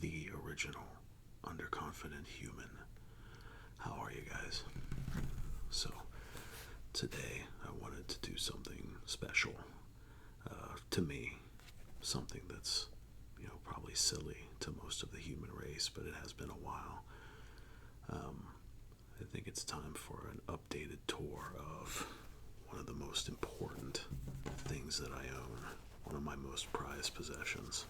the original Underconfident Human. How are you guys? So, today I wanted to do something special to me, something that's, probably silly to most of the human race, but it has been a while. I think it's time for an updated tour of one of the most important things that I own, one of my most prized possessions.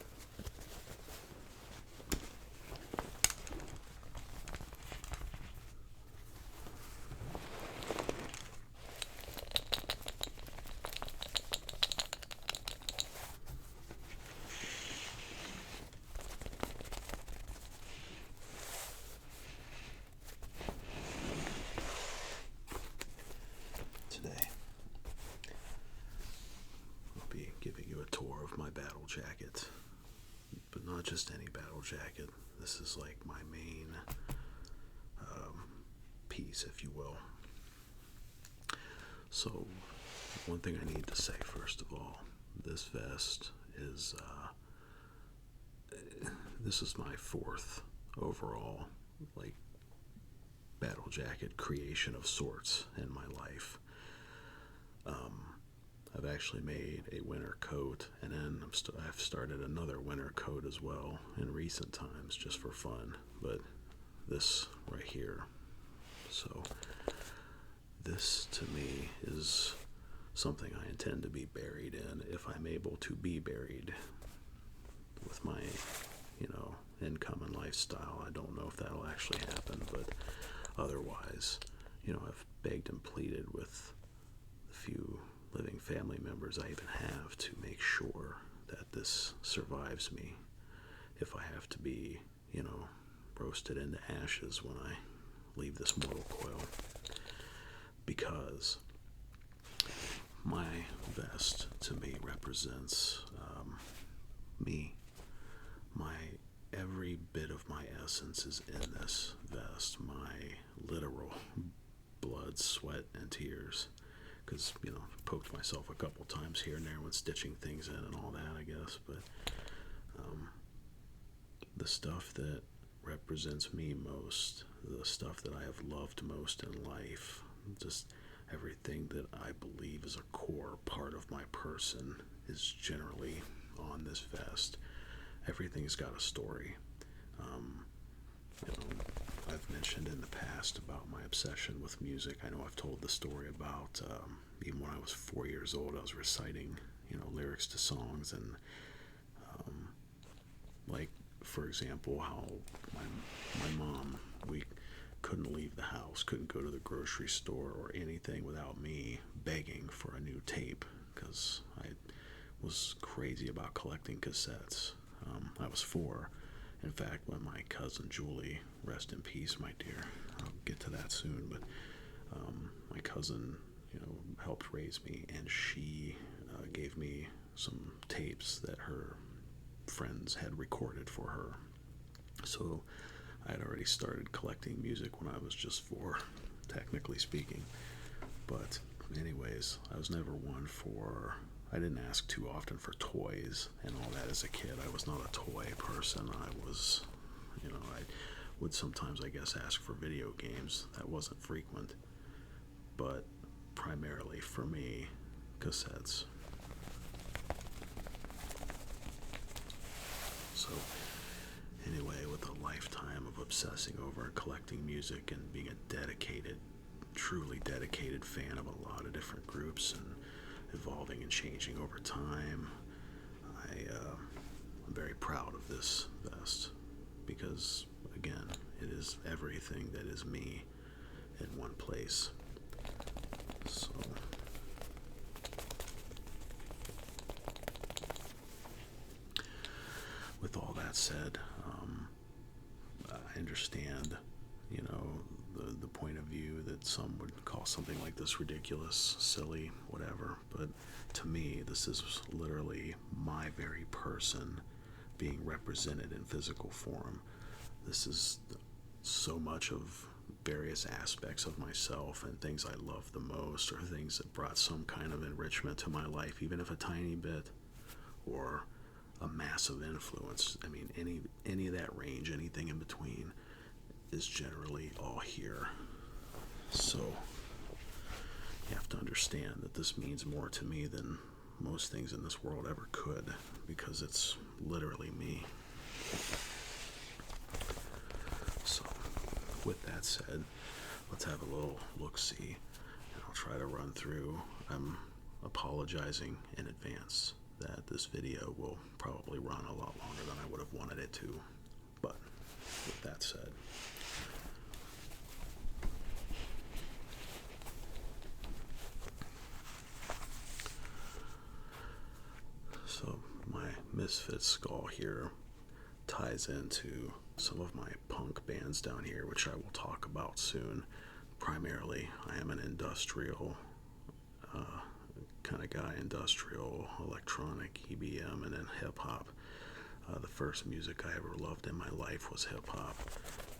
Today, I'll be giving you a tour of my Battlejacket, but not just any Battlejacket. This is like my main piece, if you will. So, one thing I need to say first of all, this vest is this is my fourth overall Battlejacket creation of sorts in my life. I've actually made a winter coat, and then I've started another winter coat as well in recent times, just for fun. But this right here, so this to me is something I intend to be buried in if I'm able to be buried with my, income and lifestyle. I don't know if that'll actually happen, but otherwise, I've begged and pleaded with the few living family members I even have to make sure that this survives me if I have to be, roasted into ashes when I leave this mortal coil. Because my vest to me represents me. Every bit of my essence is in this vest. My literal blood, sweat, and tears. Because, poked myself a couple times here and there when stitching things in and all that, I guess. But the stuff that represents me most, the stuff that I have loved most in life, just everything that I believe is a core part of my person is generally on this vest. Everything's got a story. I've mentioned in the past about my obsession with music. I know I've told the story about even when I was 4 years old, I was reciting, lyrics to songs, and for example, how my mom, we couldn't leave the house, couldn't go to the grocery store or anything without me begging for a new tape, because I was crazy about collecting cassettes. I was 4. In fact, when my cousin Julie, rest in peace, my dear, I'll get to that soon, but my cousin, helped raise me, and she gave me some tapes that her friends had recorded for her. So I had already started collecting music when I was just 4, technically speaking. But anyways, I was never one for, I didn't ask too often for toys and all that as a kid. I was not a toy person. I was, I would sometimes, I guess, ask for video games. That wasn't frequent. But primarily for me, cassettes. So anyway, with a lifetime of obsessing over and collecting music and being a dedicated, truly dedicated fan of a lot of different groups and evolving and changing over time, I'm very proud of this vest because, again, it is everything that is me in one place. So with all that said, I understand, the point of view that some would call something like this ridiculous, silly, whatever. But to me, this is literally my very person being represented in physical form. This is so much of various aspects of myself and things I love the most, or things that brought some kind of enrichment to my life, even if a tiny bit, or a massive influence. I mean, any of that range. Anything in between is generally all here. So you have to understand that this means more to me than most things in this world ever could, because it's literally me. So with that said, let's have a little look-see, and I'll try to run through. I'm apologizing in advance that this video will probably run a lot longer than I would have wanted it to, but with that said, so my Misfit skull here ties into some of my punk bands down here, which I will talk about soon. Primarily, I am an industrial kind of guy, industrial, electronic, EBM, and then hip-hop. The first music I ever loved in my life was hip-hop,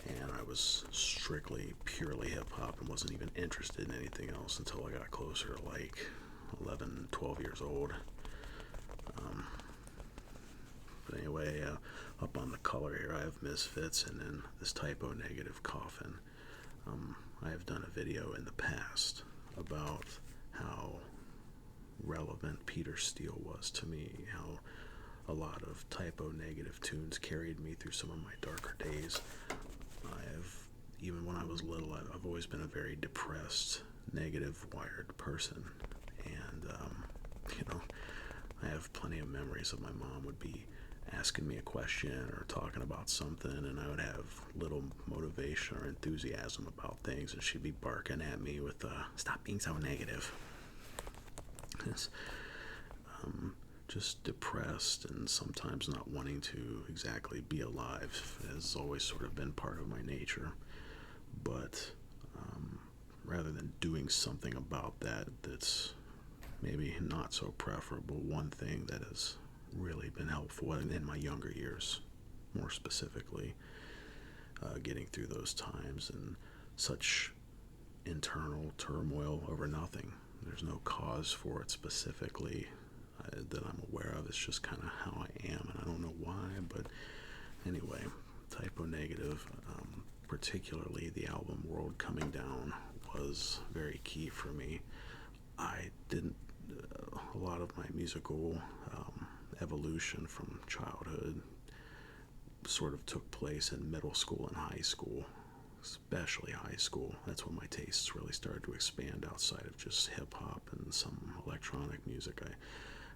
and I was strictly, purely hip-hop and wasn't even interested in anything else until I got closer to like 11, 12 years old. But anyway, up on the color here, I have Misfits and then this typo negative coffin. I have done a video in the past about how relevant Peter Steele was to me, how a lot of typo negative tunes carried me through some of my darker days. Even when I was little, I've always been a very depressed, negative wired person, and I have plenty of memories of my mom would be asking me a question or talking about something, and I would have little motivation or enthusiasm about things, and she'd be barking at me with stop being so negative. Just depressed and sometimes not wanting to exactly be alive has always sort of been part of my nature. But rather than doing something about that that's maybe not so preferable, one thing that has really been helpful in my younger years, more specifically, getting through those times and such internal turmoil over nothing. There's no cause for it specifically that I'm aware of. It's just kind of how I am, and I don't know why, but anyway, typo negative, particularly the album World Coming Down, was very key for me. I didn't, a lot of my musical evolution from childhood sort of took place in middle school and high school, especially high school. That's when my tastes really started to expand outside of just hip-hop and some electronic music. I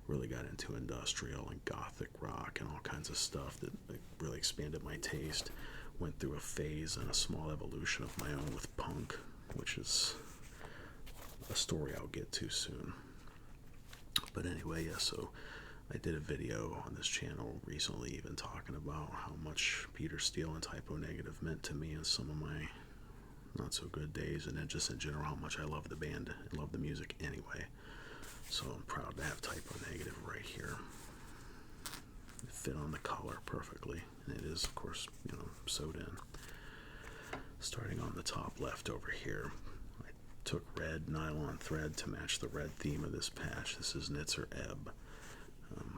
really got into industrial and gothic rock and all kinds of stuff that really expanded my taste. Went through a phase and a small evolution of my own with punk, which is a story I'll get to soon. But anyway, yeah, so I did a video on this channel recently even talking about how much Peter Steele and typo negative meant to me in some of my not so good days, and then just in general how much I love the band and love the music anyway. So I'm proud to have typo negative right here. It fit on the collar perfectly, and it is, of course, sewed in. Starting on the top left over here, I took red nylon thread to match the red theme of this patch. This is Nitzer Ebb.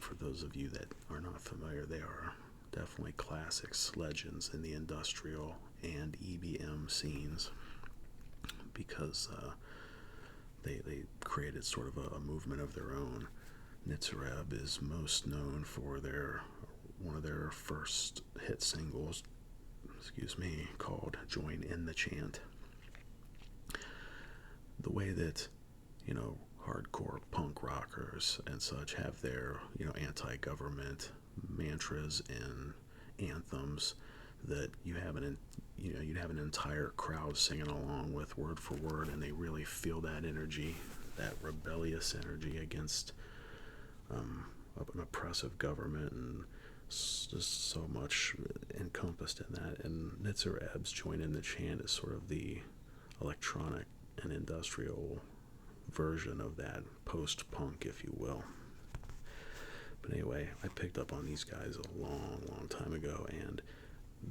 For those of you that are not familiar, they are definitely classics, legends in the industrial and EBM scenes, because they created sort of a movement of their own. Nitzer Ebb is most known for one of their first hit singles, called Join in the Chant. The way that, hardcore punk rockers and such have their, anti-government mantras and anthems that you'd have an entire crowd singing along with word for word, and they really feel that energy, that rebellious energy against an oppressive government, and just so much encompassed in that. And Nitzer Ebb's Join in the Chant is sort of the electronic and industrial version of that, post-punk, if you will. But anyway, I picked up on these guys a long time ago, and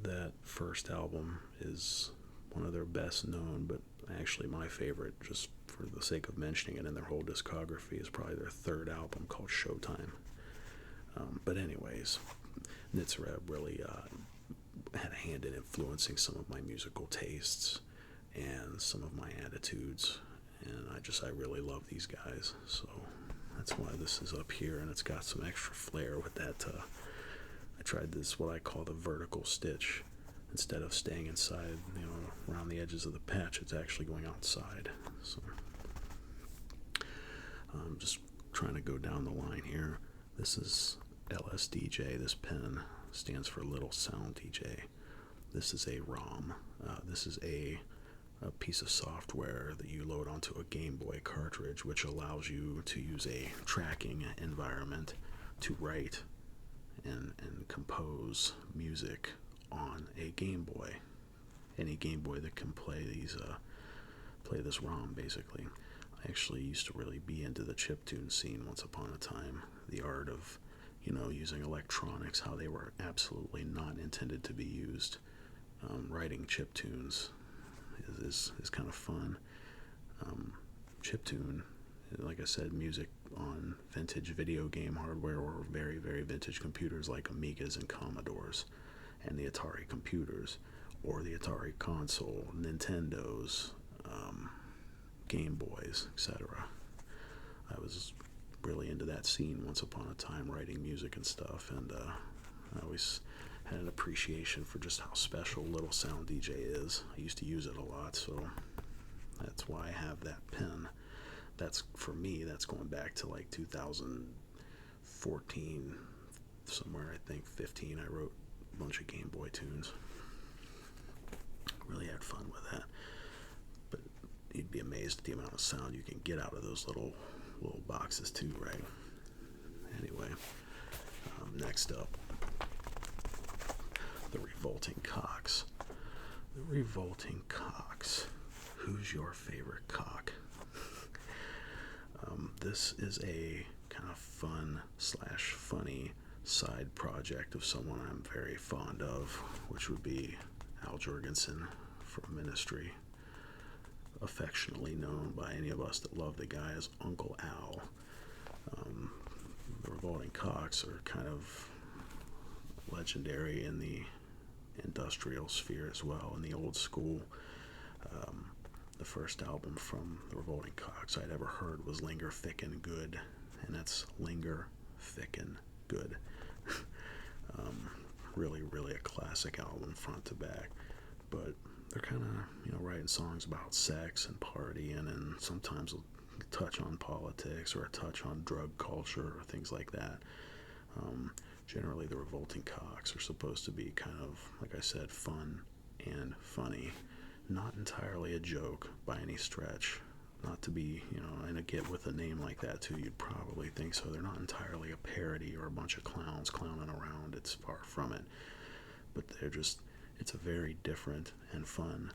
that first album is one of their best known, but actually my favorite, just for the sake of mentioning it in their whole discography, is probably their third album called Showtime. But anyways, Nitzer Ebb really hand in influencing some of my musical tastes and some of my attitudes. And I really love these guys. So that's why this is up here, and it's got some extra flair with that. I tried this, what I call the vertical stitch. Instead of staying inside, around the edges of the patch, it's actually going outside. So I'm just trying to go down the line here. This is LSDJ. This pen stands for Little Sound DJ. This is a ROM. This is a piece of software that you load onto a Game Boy cartridge, which allows you to use a tracking environment to write and compose music on a Game Boy. Any Game Boy that can play this ROM, basically. I actually used to really be into the chiptune scene once upon a time. The art of, using electronics, how they were absolutely not intended to be used. Writing chiptunes is kind of fun. Chiptune, like I said, music on vintage video game hardware or very, very vintage computers like Amigas and Commodores and the Atari computers or the Atari console, Nintendos, Game Boys, etc. I was really into that scene once upon a time, writing music and stuff, and I always had an appreciation for just how special Little Sound DJ is. I used to use it a lot, so that's why I have that pen. That's, for me, that's going back to like 2014, somewhere, I think 15. I wrote a bunch of Game Boy tunes. Really had fun with that. But you'd be amazed at the amount of sound you can get out of those little boxes too, right? Anyway, next up, the Revolting Cocks. The Revolting Cocks. Who's your favorite cock? This is a kind of fun/funny side project of someone I'm very fond of, which would be Al Jorgensen from Ministry, affectionately known by any of us that love the guy as Uncle Al. The Revolting Cocks are kind of legendary in the industrial sphere as well, in the old school. The first album from the Revolting Cocks I'd ever heard was Linger Thick and Good, and that's Linger Thick and Good. Really, really a classic album front to back, but they're kind of, writing songs about sex and partying, and sometimes a touch on politics or a touch on drug culture or things like that. Generally, the Revolting Cocks are supposed to be kind of, like I said, fun and funny. Not entirely a joke by any stretch. Not to be, and a get with a name like that too, you'd probably think so. They're not entirely a parody or a bunch of clowns clowning around. It's far from it. But it's a very different and fun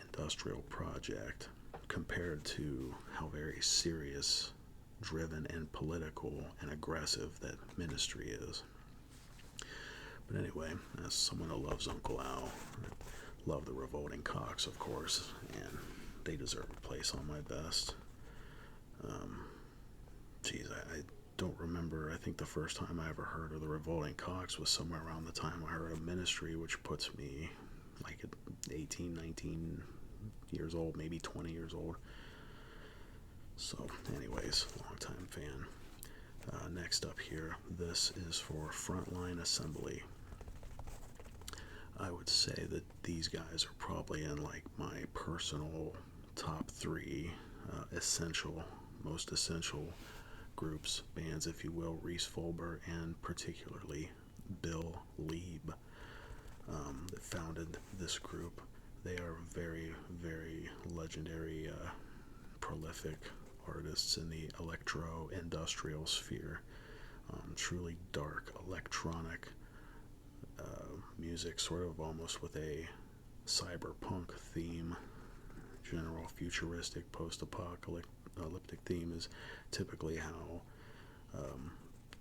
industrial project compared to how very serious, driven, and political and aggressive that Ministry is. But anyway, as someone who loves Uncle Al, I love the Revolting Cocks, of course, and they deserve a place on my best. I don't remember. I think the first time I ever heard of the Revolting Cocks was somewhere around the time I heard of Ministry, which puts me like at 18, 19 years old, maybe 20 years old. So, anyways, long-time fan. Next up here, this is for Frontline Assembly. I would say that these guys are probably in like my personal top 3 most essential groups, bands, if you will. Reese Fulber and particularly Bill Lieb that founded this group. They are very, very legendary, prolific artists in the electro-industrial sphere. Truly dark electronic music, sort of almost with a cyberpunk theme. General futuristic post-apocalyptic theme is typically how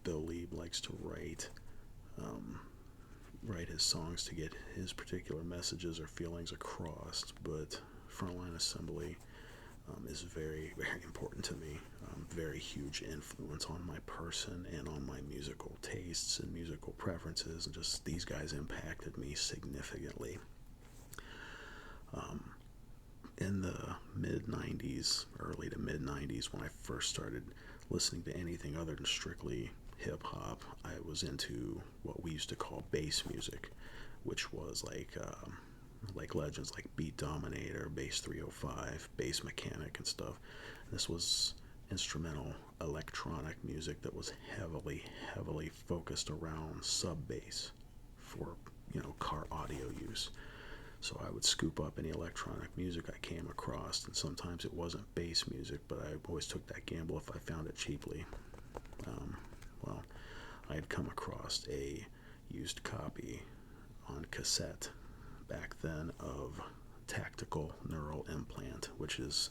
Bill Lieb likes to write his songs to get his particular messages or feelings across. But Frontline Assembly, is very, very important to me. Very huge influence on my person and on my musical tastes and musical preferences, and just these guys impacted me significantly. Um, in the mid 90s, early to mid 90s, when I first started listening to anything other than strictly hip hop, I was into what we used to call bass music, which was like legends like Beat Dominator, Bass 305, Bass Mechanic, and stuff. This was instrumental electronic music that was heavily, heavily focused around sub bass for car audio use. So I would scoop up any electronic music I came across, and sometimes it wasn't bass music, but I always took that gamble if I found it cheaply. Um, well, I had come across a used copy on cassette back then of Tactical Neural Implant, which is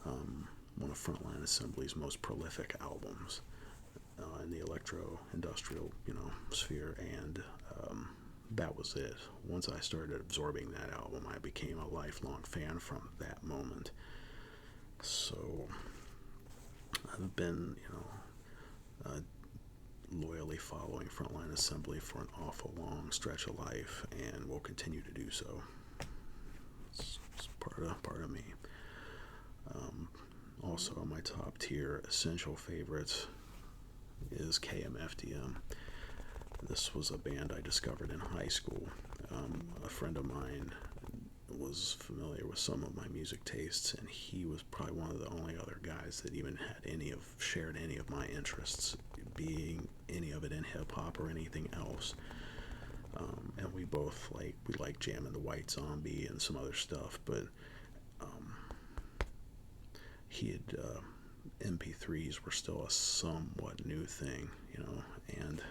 one of Frontline Assembly's most prolific albums in the electro-industrial, sphere, and that was it. Once I started absorbing that album, I became a lifelong fan from that moment. So I've been, loyally following Frontline Assembly for an awful long stretch of life, and will continue to do so. It's part of me. Also, my top tier essential favorites is KMFDM. This was a band I discovered in high school. A friend of mine was familiar with some of my music tastes, and he was probably one of the only other guys that even had shared any of my interests, being any of it in hip hop or anything else. And we both like jamming the White Zombie and some other stuff, but he had MP3s were still a somewhat new thing, and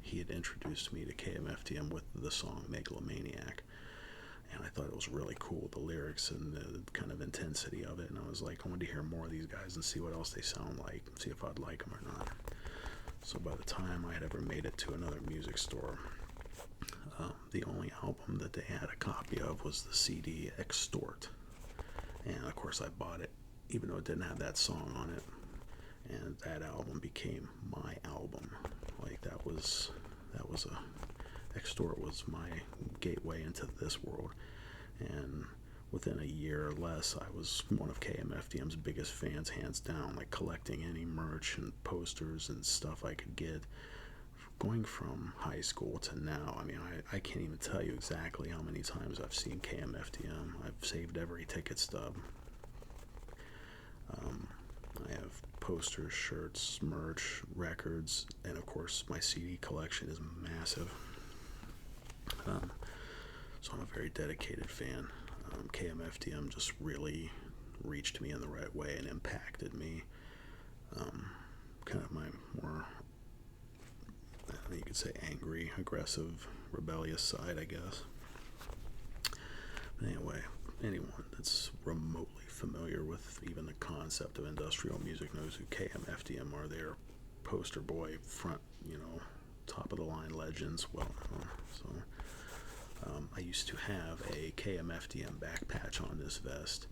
he had introduced me to KMFDM with the song Megalomaniac, and I thought it was really cool, the lyrics and the kind of intensity of it, and I was like, I wanted to hear more of these guys and see what else they sound like, see if I'd like them or not. So by the time I had ever made it to another music store, the only album that they had a copy of was the CD Extort, and of course I bought it, even though it didn't have that song on it, and that album became my album. Extort was my gateway into this world, and within a year or less, I was one of KMFDM's biggest fans, hands down, collecting any merch and posters and stuff I could get. Going from high school to now, I can't even tell you exactly how many times I've seen KMFDM. I've saved every ticket stub. I have posters, shirts, merch, records, and of course my CD collection is massive. So I'm a very dedicated fan. KMFDM just really reached me in the right way and impacted me. Kind of my more, you could say, angry, aggressive, rebellious side, I guess. But anyway, anyone that's remotely familiar with even the concept of industrial music knows who KMFDM are. They're poster boy, front, top of the line legends, well known. So I used to have a KMFDM back patch on this vest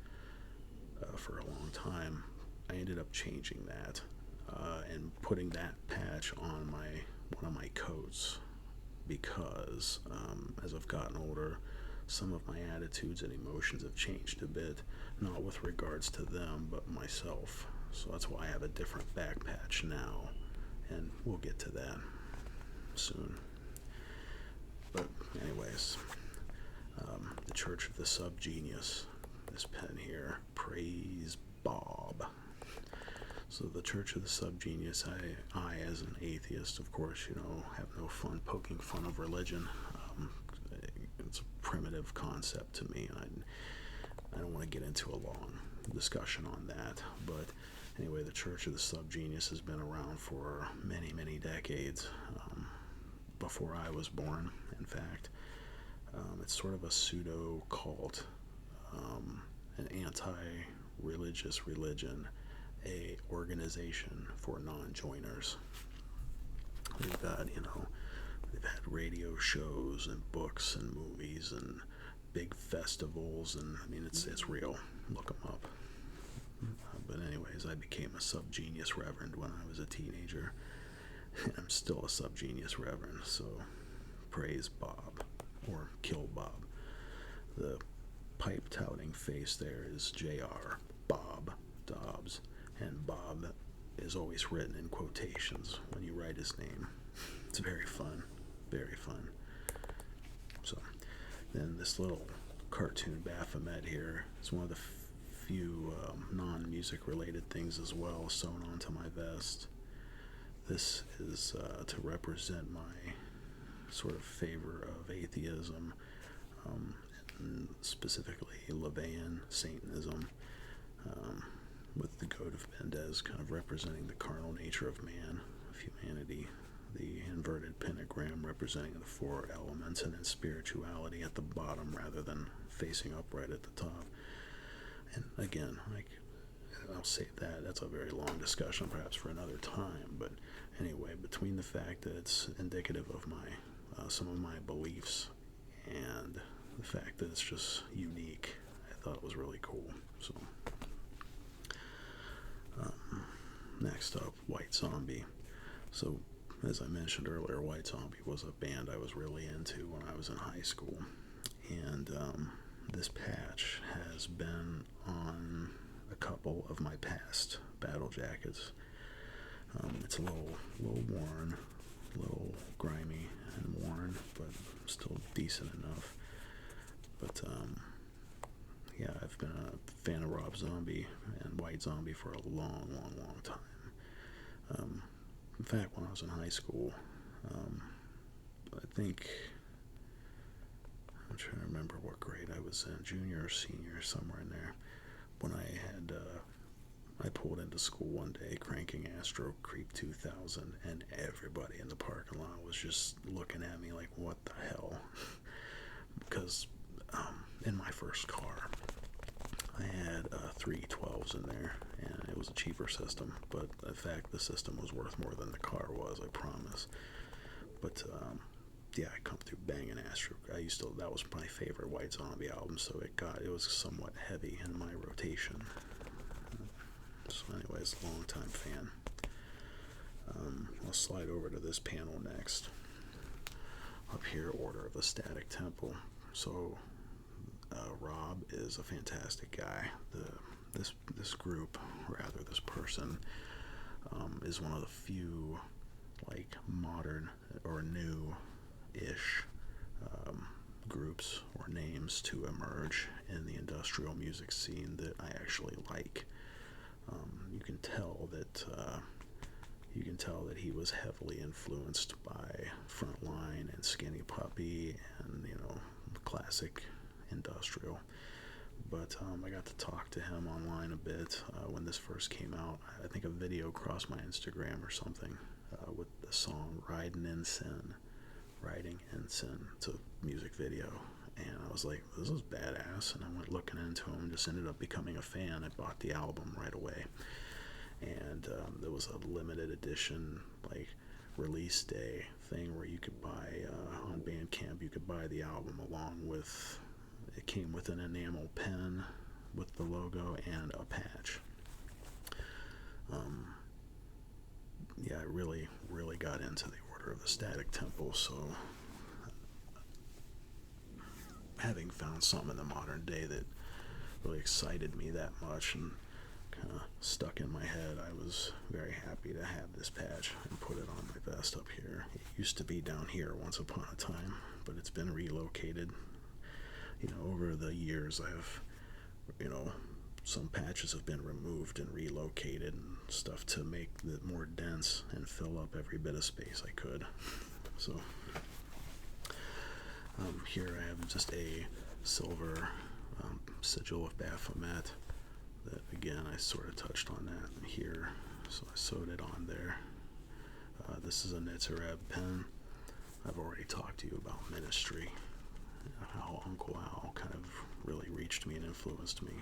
for a long time. I ended up changing that and putting that patch on one of my coats, because as I've gotten older, some of my attitudes and emotions have changed a bit, not with regards to them, but myself. So that's why I have a different back patch now, and we'll get to that soon. But anyways, the Church of the Subgenius, this pen here, praise Bob. So the Church of the Subgenius, I as an atheist, of course, have no fun poking fun of religion. It's a primitive concept to me, and I don't want to get into a long discussion on that. But anyway, the Church of the Subgenius has been around for many, many decades, before I was born, in fact. It's sort of a pseudo-cult, an anti-religious religion, a organization for non-joiners. They've had radio shows and books and movies and big festivals, and it's real. Look them up. But anyways, I became a subgenius reverend when I was a teenager. I'm still a subgenius reverend, so praise Bob, or kill Bob. The pipe touting face there is J.R. Bob Dobbs, and Bob is always written in quotations when you write his name. It's very fun, very fun. So then this little cartoon Baphomet here is one of the few non-music related things as well sewn onto my vest. This is to represent my sort of favor of atheism, and specifically LaVeyan Satanism, with the goat of Mendez kind of representing the carnal nature of man, of humanity, the inverted pentagram representing the four elements, and then spirituality at the bottom rather than facing upright at the top. And again, I'll save that. That's a very long discussion, perhaps for another time. But anyway, between the fact that it's indicative of my some of my beliefs and the fact that it's just unique, I thought it was really cool. So next up, White Zombie. So as I mentioned earlier, White Zombie was a band I was really into when I was in high school, and this patch has been on a couple of my past Battlejackets. It's a little worn, a little grimy and worn, but still decent enough. But yeah, I've been a fan of Rob Zombie and White Zombie for a long time. In fact, when I was in high school, I think, I'm trying to remember what grade I was in, junior or senior, somewhere in there, when I pulled into school one day cranking Astro Creep 2000, and everybody in the parking lot was just looking at me like, what the hell? Because in my first car, I had 3 12s in there, and it was a cheaper system, but in fact the system was worth more than the car was, I promise. But yeah, I come through banging Astro. That was my favorite White Zombie album, so it was somewhat heavy in my rotation. So anyways, long time fan. I'll slide over to this panel next. Up here, Order of the Static Temple. So Rob is a fantastic guy. This group, rather this person, is one of the few like modern or new-ish groups or names to emerge in the industrial music scene that I actually like. You can tell that he was heavily influenced by Frontline and Skinny Puppy and classic industrial. But I got to talk to him online a bit when this first came out. I think a video crossed my Instagram or something with the song Riding in Sin. It's a music video. And I was like, this is badass. And I went looking into him, just ended up becoming a fan. I bought the album right away. And there was a limited edition, like, release day thing where you could buy, on Bandcamp, you could buy the album along with, it came with an enamel pen with the logo and a patch. Yeah, I really got into the Order of the Static Temple, so having found something in the modern day that really excited me that much and kind of stuck in my head, I was very happy to have this patch and put it on my vest up here. It used to be down here once upon a time, but it's been relocated. Over the years, some patches have been removed and relocated and stuff to make it more dense and fill up every bit of space I could. So here I have just a silver sigil of Baphomet that, again, I sort of touched on that here, so I sewed it on there. This is a Nitzareb pen. I've already talked to you about Ministry, how Uncle Al kind of really reached me and influenced me.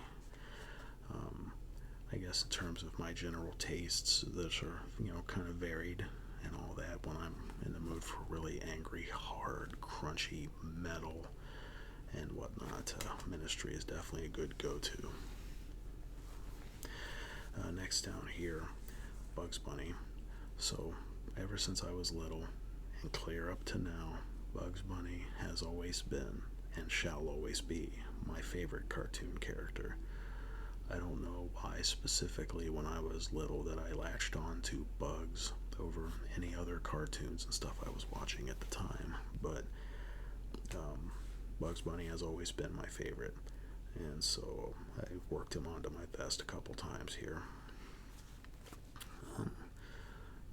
I guess in terms of my general tastes that are, kind of varied and all that, when I'm in the mood for really angry, hard, crunchy metal and whatnot, Ministry is definitely a good go-to. Next down here, Bugs Bunny. So ever since I was little and clear up to now, Bugs Bunny has always been and shall always be my favorite cartoon character. I don't know why specifically when I was little that I latched on to Bugs over any other cartoons and stuff I was watching at the time, but Bugs Bunny has always been my favorite, and so I worked him onto my vest a couple times here.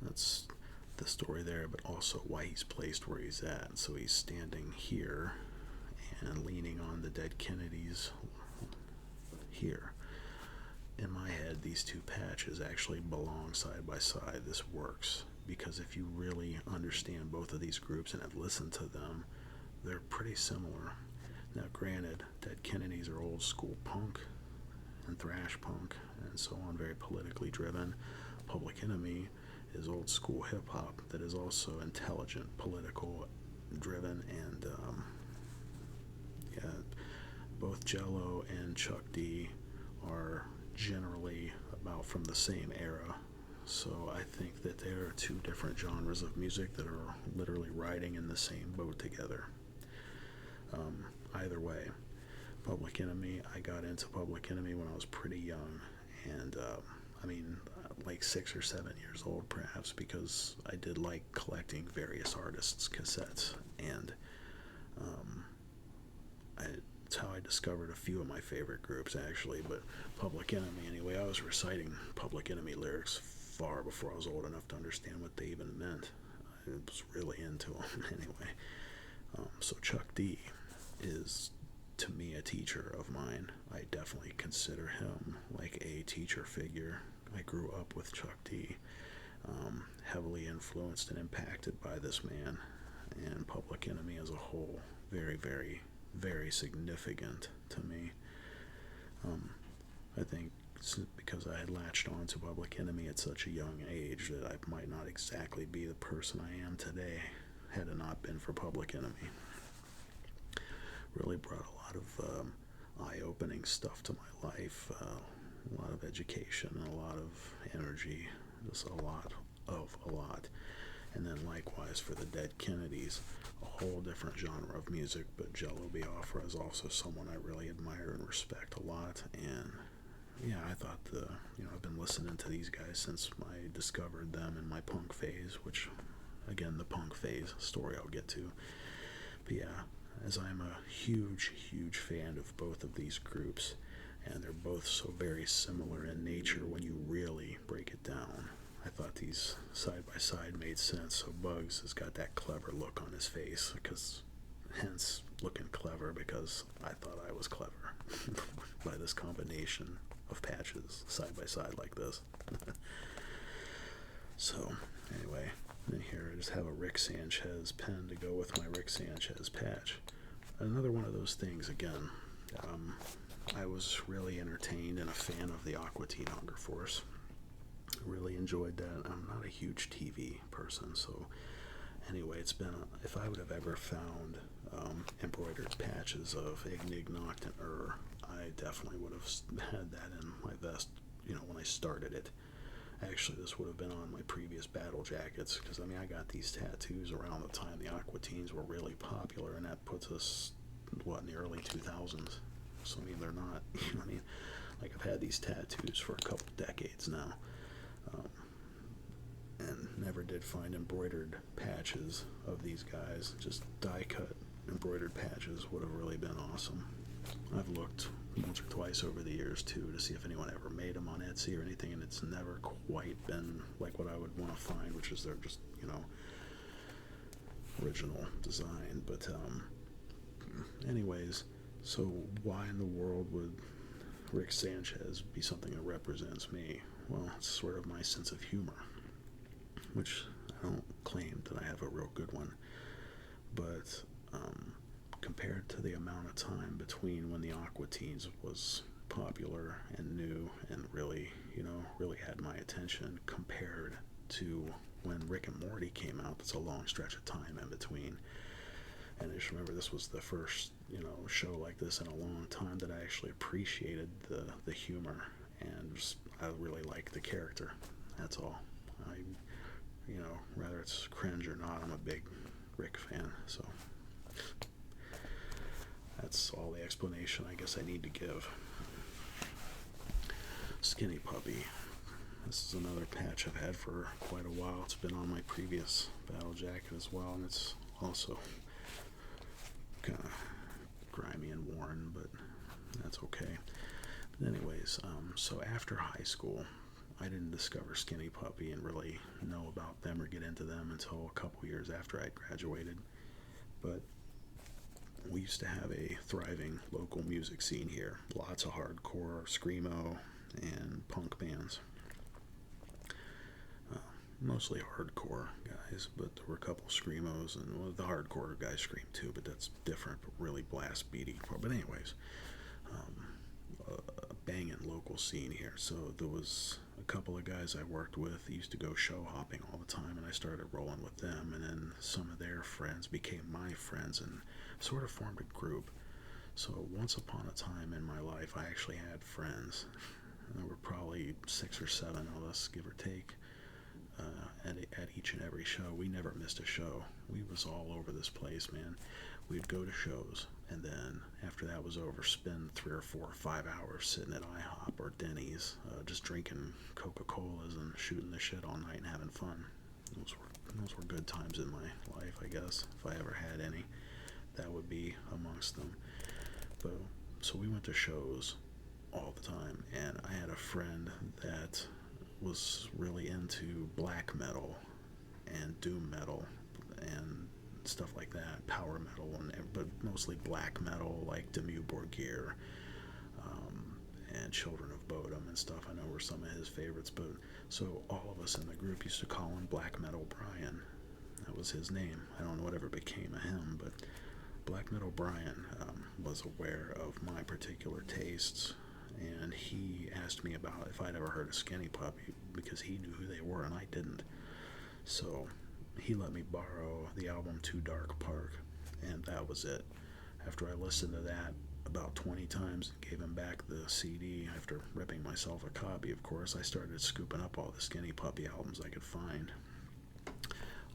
That's the story there, but also why he's placed where he's at. So he's standing here and leaning on the dead Kennedys here. In my head, these two patches actually belong side by side. This works because if you really understand both of these groups and have listened to them, they're pretty similar. Now, granted, Dead Kennedys are old school punk and thrash punk and so on, very politically driven. Public Enemy is old school hip hop that is also intelligent, political driven, and yeah, both Jello and Chuck D are generally about from the same era. So I think that there are two different genres of music that are literally riding in the same boat together. Either way, Public Enemy, I got into Public Enemy when I was pretty young, and like 6 or 7 years old perhaps, because I did like collecting various artists' cassettes, and it's how I discovered a few of my favorite groups actually. But Public Enemy, anyway, I was reciting Public Enemy lyrics far before I was old enough to understand what they even meant. I was really into them anyway. So Chuck D is, to me, a teacher of mine. I definitely consider him like a teacher figure. I grew up with Chuck D, heavily influenced and impacted by this man, and Public Enemy as a whole, very, very, very significant to me. I think because I had latched on to Public Enemy at such a young age that I might not exactly be the person I am today had it not been for Public Enemy. Really brought a lot of eye-opening stuff to my life, a lot of education, a lot of energy, just a lot. And then likewise for the Dead Kennedys, a whole different genre of music, but Jello Biafra is also someone I really admire and respect a lot. And yeah, I thought I've been listening to these guys since I discovered them in my punk phase, which, again, the punk phase story I'll get to. But yeah, as I'm a huge, huge fan of both of these groups, and they're both so very similar in nature when you really break it down. I thought these side by side made sense. So Bugs has got that clever look on his face, hence looking clever, because I thought I was clever by this combination of patches side by side like this. So anyway, in here I just have a Rick Sanchez pen to go with my Rick Sanchez patch. Another one of those things again. I was really entertained and a fan of the Aqua Teen Hunger Force. Really enjoyed that. I'm not a huge TV person, so anyway, it's been if I would have ever found embroidered patches of Ignig Noct and I definitely would have had that in my vest, when I started it. Actually, this would have been on my previous Battlejackets, because I got these tattoos around the time the Aqua Teens were really popular, and that puts us in the early 2000s. So they're not, like I've had these tattoos for a couple decades now, and never did find embroidered patches of these guys. Just die cut embroidered patches would have really been awesome. I've looked once or twice over the years too to see if anyone ever made them on Etsy or anything, and it's never quite been like what I would want to find, which is they're just original design. But anyways, so why in the world would Rick Sanchez be something that represents me? Well, it's sort of my sense of humor, which I don't claim that I have a real good one, but compared to the amount of time between when the Aqua Teens was popular and new and really had my attention, compared to when Rick and Morty came out, that's a long stretch of time in between. And I just remember this was the first, show like this in a long time that I actually appreciated the humor, and I really like the character. That's all. I, whether it's cringe or not, I'm a big Rick fan. So that's all the explanation I guess I need to give. Skinny Puppy. This is another patch I've had for quite a while. It's been on my previous Battlejacket as well, and it's also kind of grimy and worn, but that's okay. But anyways, so after high school, I didn't discover Skinny Puppy and really know about them or get into them until a couple years after I'd graduated. But we used to have a thriving local music scene here. Lots of hardcore, screamo, and punk bands. Mostly hardcore guys, but there were a couple screamos, and well, the hardcore guys scream too, but that's different, but really blast beaty. But anyways, a banging local scene here. So there was a couple of guys I worked with that used to go show hopping all the time, and I started rolling with them, and then some of their friends became my friends and sort of formed a group. So once upon a time in my life, I actually had friends. There were probably 6 or 7 of us, give or take. At each and every show. We never missed a show. We was all over this place, man. We'd go to shows, and then after that was over, spend 3 or 4 or 5 hours sitting at IHOP or Denny's, just drinking Coca-Colas and shooting the shit all night and having fun. Those were good times in my life, I guess. If I ever had any, that would be amongst them. But so we went to shows all the time, and I had a friend that was really into black metal and doom metal and stuff like that, power metal, but mostly black metal like Dimmu Borgir and Children of Bodom and stuff. I know were some of his favorites, but so all of us in the group used to call him Black Metal Brian. That was his name. I don't know whatever became of him, but Black Metal Brian was aware of my particular tastes, and he asked me about if I'd ever heard of Skinny Puppy because he knew who they were and I didn't. So he let me borrow the album Too Dark Park, and that was it. After I listened to that about 20 times and gave him back the CD after ripping myself a copy, of course, I started scooping up all the Skinny Puppy albums I could find,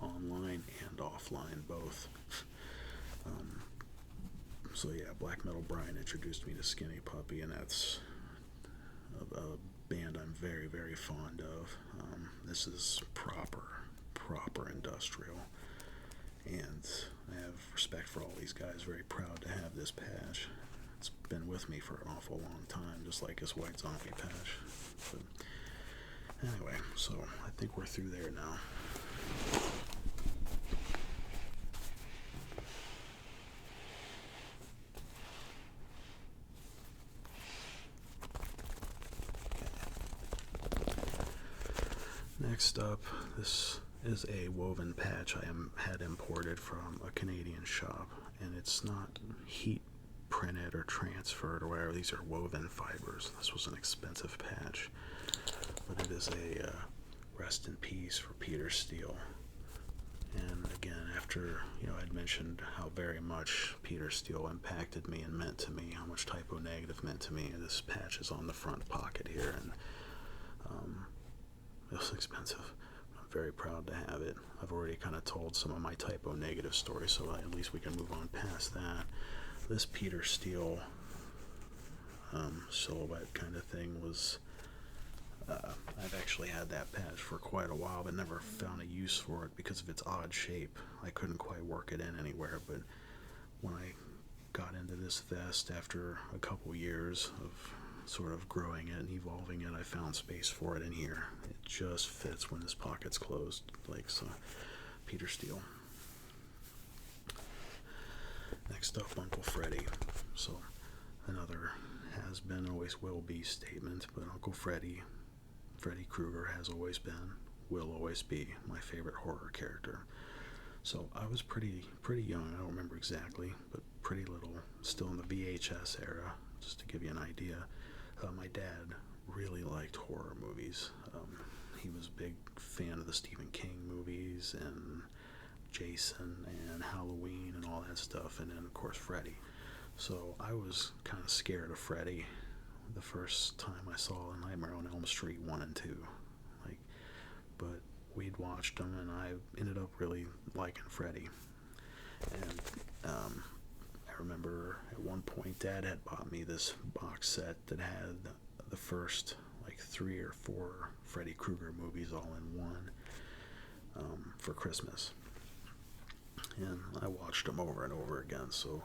online and offline, both. So yeah, Black Metal Brian introduced me to Skinny Puppy, and that's a band I'm very, very fond of. This is proper industrial, and I have respect for all these guys. Very proud to have this patch. It's been with me for an awful long time, just like this White Zombie patch. But anyway, so I think we're through there now. Next up, this is a woven patch I had imported from a Canadian shop, and it's not heat printed or transferred or whatever. These are woven fibers. This was an expensive patch, but it is a rest in peace for Peter Steele. And again, after I'd mentioned how very much Peter Steele impacted me and meant to me, how much Typo Negative meant to me, this patch is on the front pocket here, and it was expensive. I'm very proud to have it. I've already kind of told some of my Typo Negative stories, so at least we can move on past that. This Peter Steele silhouette kind of thing was, I've actually had that patch for quite a while, but never found a use for it because of its odd shape. I couldn't quite work it in anywhere, but when I got into this vest after a couple years of sort of growing it and evolving it, I found space for it in here. It just fits when this pocket's closed, like so. Peter Steele. Next up, Uncle Freddy. So another has been, always will be statement, but Uncle Freddy Krueger has always been, will always be my favorite horror character. So I was pretty young, I don't remember exactly, but pretty little, still in the VHS era, just to give you an idea. My dad really liked horror movies. He was a big fan of the Stephen King movies and Jason and Halloween and all that stuff, and then of course Freddy. So I was kind of scared of Freddy the first time I saw Nightmare on Elm Street 1 and 2. Like, but we'd watched them, and I ended up really liking Freddy. And I remember at one point, Dad had bought me this box set that had the first like 3 or 4 Freddy Krueger movies all in one for Christmas. And I watched them over and over again. So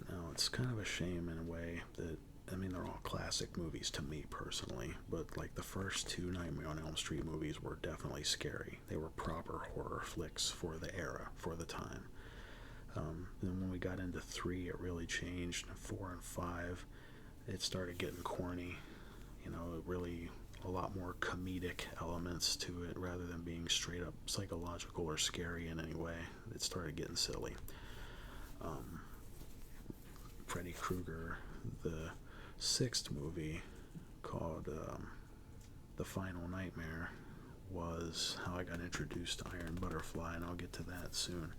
now it's kind of a shame in a way that, I mean, they're all classic movies to me personally, but like the first 2 Nightmare on Elm Street movies were definitely scary. They were proper horror flicks for the era, for the time. Then when we got into 3, it really changed. 4 and 5, it started getting corny. You know, it really, a lot more comedic elements to it rather than being straight up psychological or scary in any way. It started getting silly. Freddy Krueger, the 6th movie, called The Final Nightmare, was how I got introduced to Iron Butterfly, and I'll get to that soon.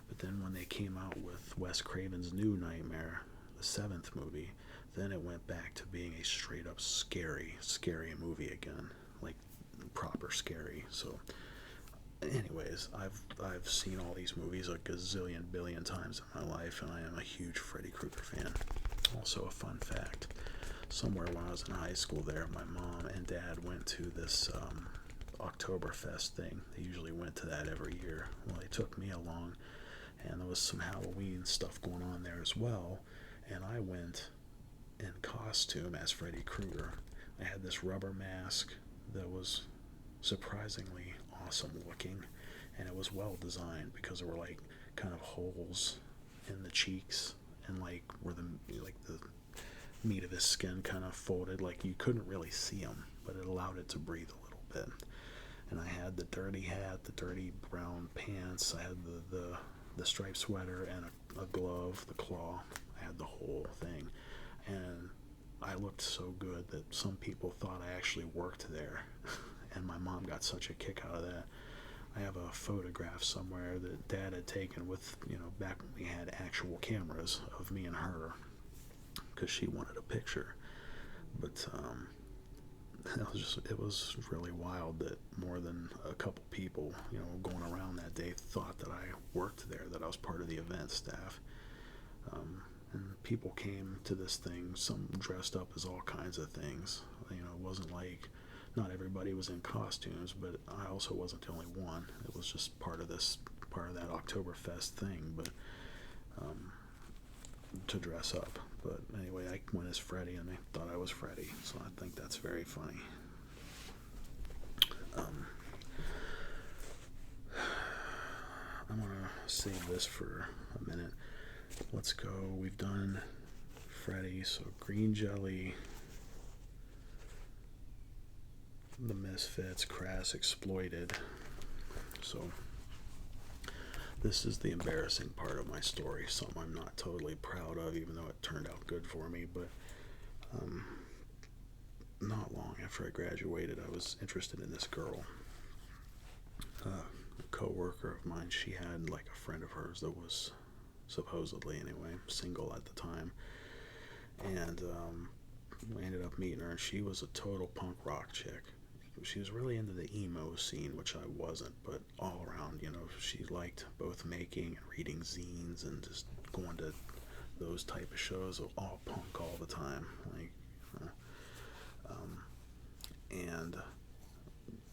But then when they came out with Wes Craven's New Nightmare, the 7th movie, then it went back to being a straight up scary movie again, like proper scary. So anyways, I've seen all these movies a gazillion billion times in my life, and I am a huge Freddy Krueger fan. Also, a fun fact, somewhere when I was in high school there, my mom and dad went to this Oktoberfest thing. They usually went to that every year. Well, they took me along, and there was some Halloween stuff going on there as well, and I went in costume as Freddy Krueger. I had this rubber mask that was surprisingly awesome looking, and it was well designed because there were like kind of holes in the cheeks, and like where the meat of his skin kind of folded, like you couldn't really see him, but it allowed it to breathe a little bit. And I had the dirty hat, the dirty brown pants, I had the striped sweater, and a glove, the claw. I had the whole thing, and I looked so good that some people thought I actually worked there. And my mom got such a kick out of that. I have a photograph somewhere that Dad had taken with, back when we had actual cameras of me and her, because she wanted a picture. But it was really wild that more than a couple people, going around that day thought that I worked there, that I was part of the event staff. And people came to this thing, some dressed up as all kinds of things. It wasn't like, not everybody was in costumes, but I also wasn't the only one. It was just part of that Oktoberfest thing, but to dress up. But anyway, I went as Freddy, and they thought I was Freddy, so I think that's very funny. I'm gonna save this for a minute. Let's go. We've done Freddy, so Green Jelly, The Misfits, Crass, Exploited. So this is the embarrassing part of my story, something I'm not totally proud of, even though it turned out good for me. But not long after I graduated, I was interested in this girl. A co-worker of mine, she had like a friend of hers that was supposedly, anyway, single at the time, and we ended up meeting her, and she was a total punk rock chick. She was really into the emo scene, which I wasn't, but all around, she liked both making and reading zines and just going to those type of shows, all punk all the time, and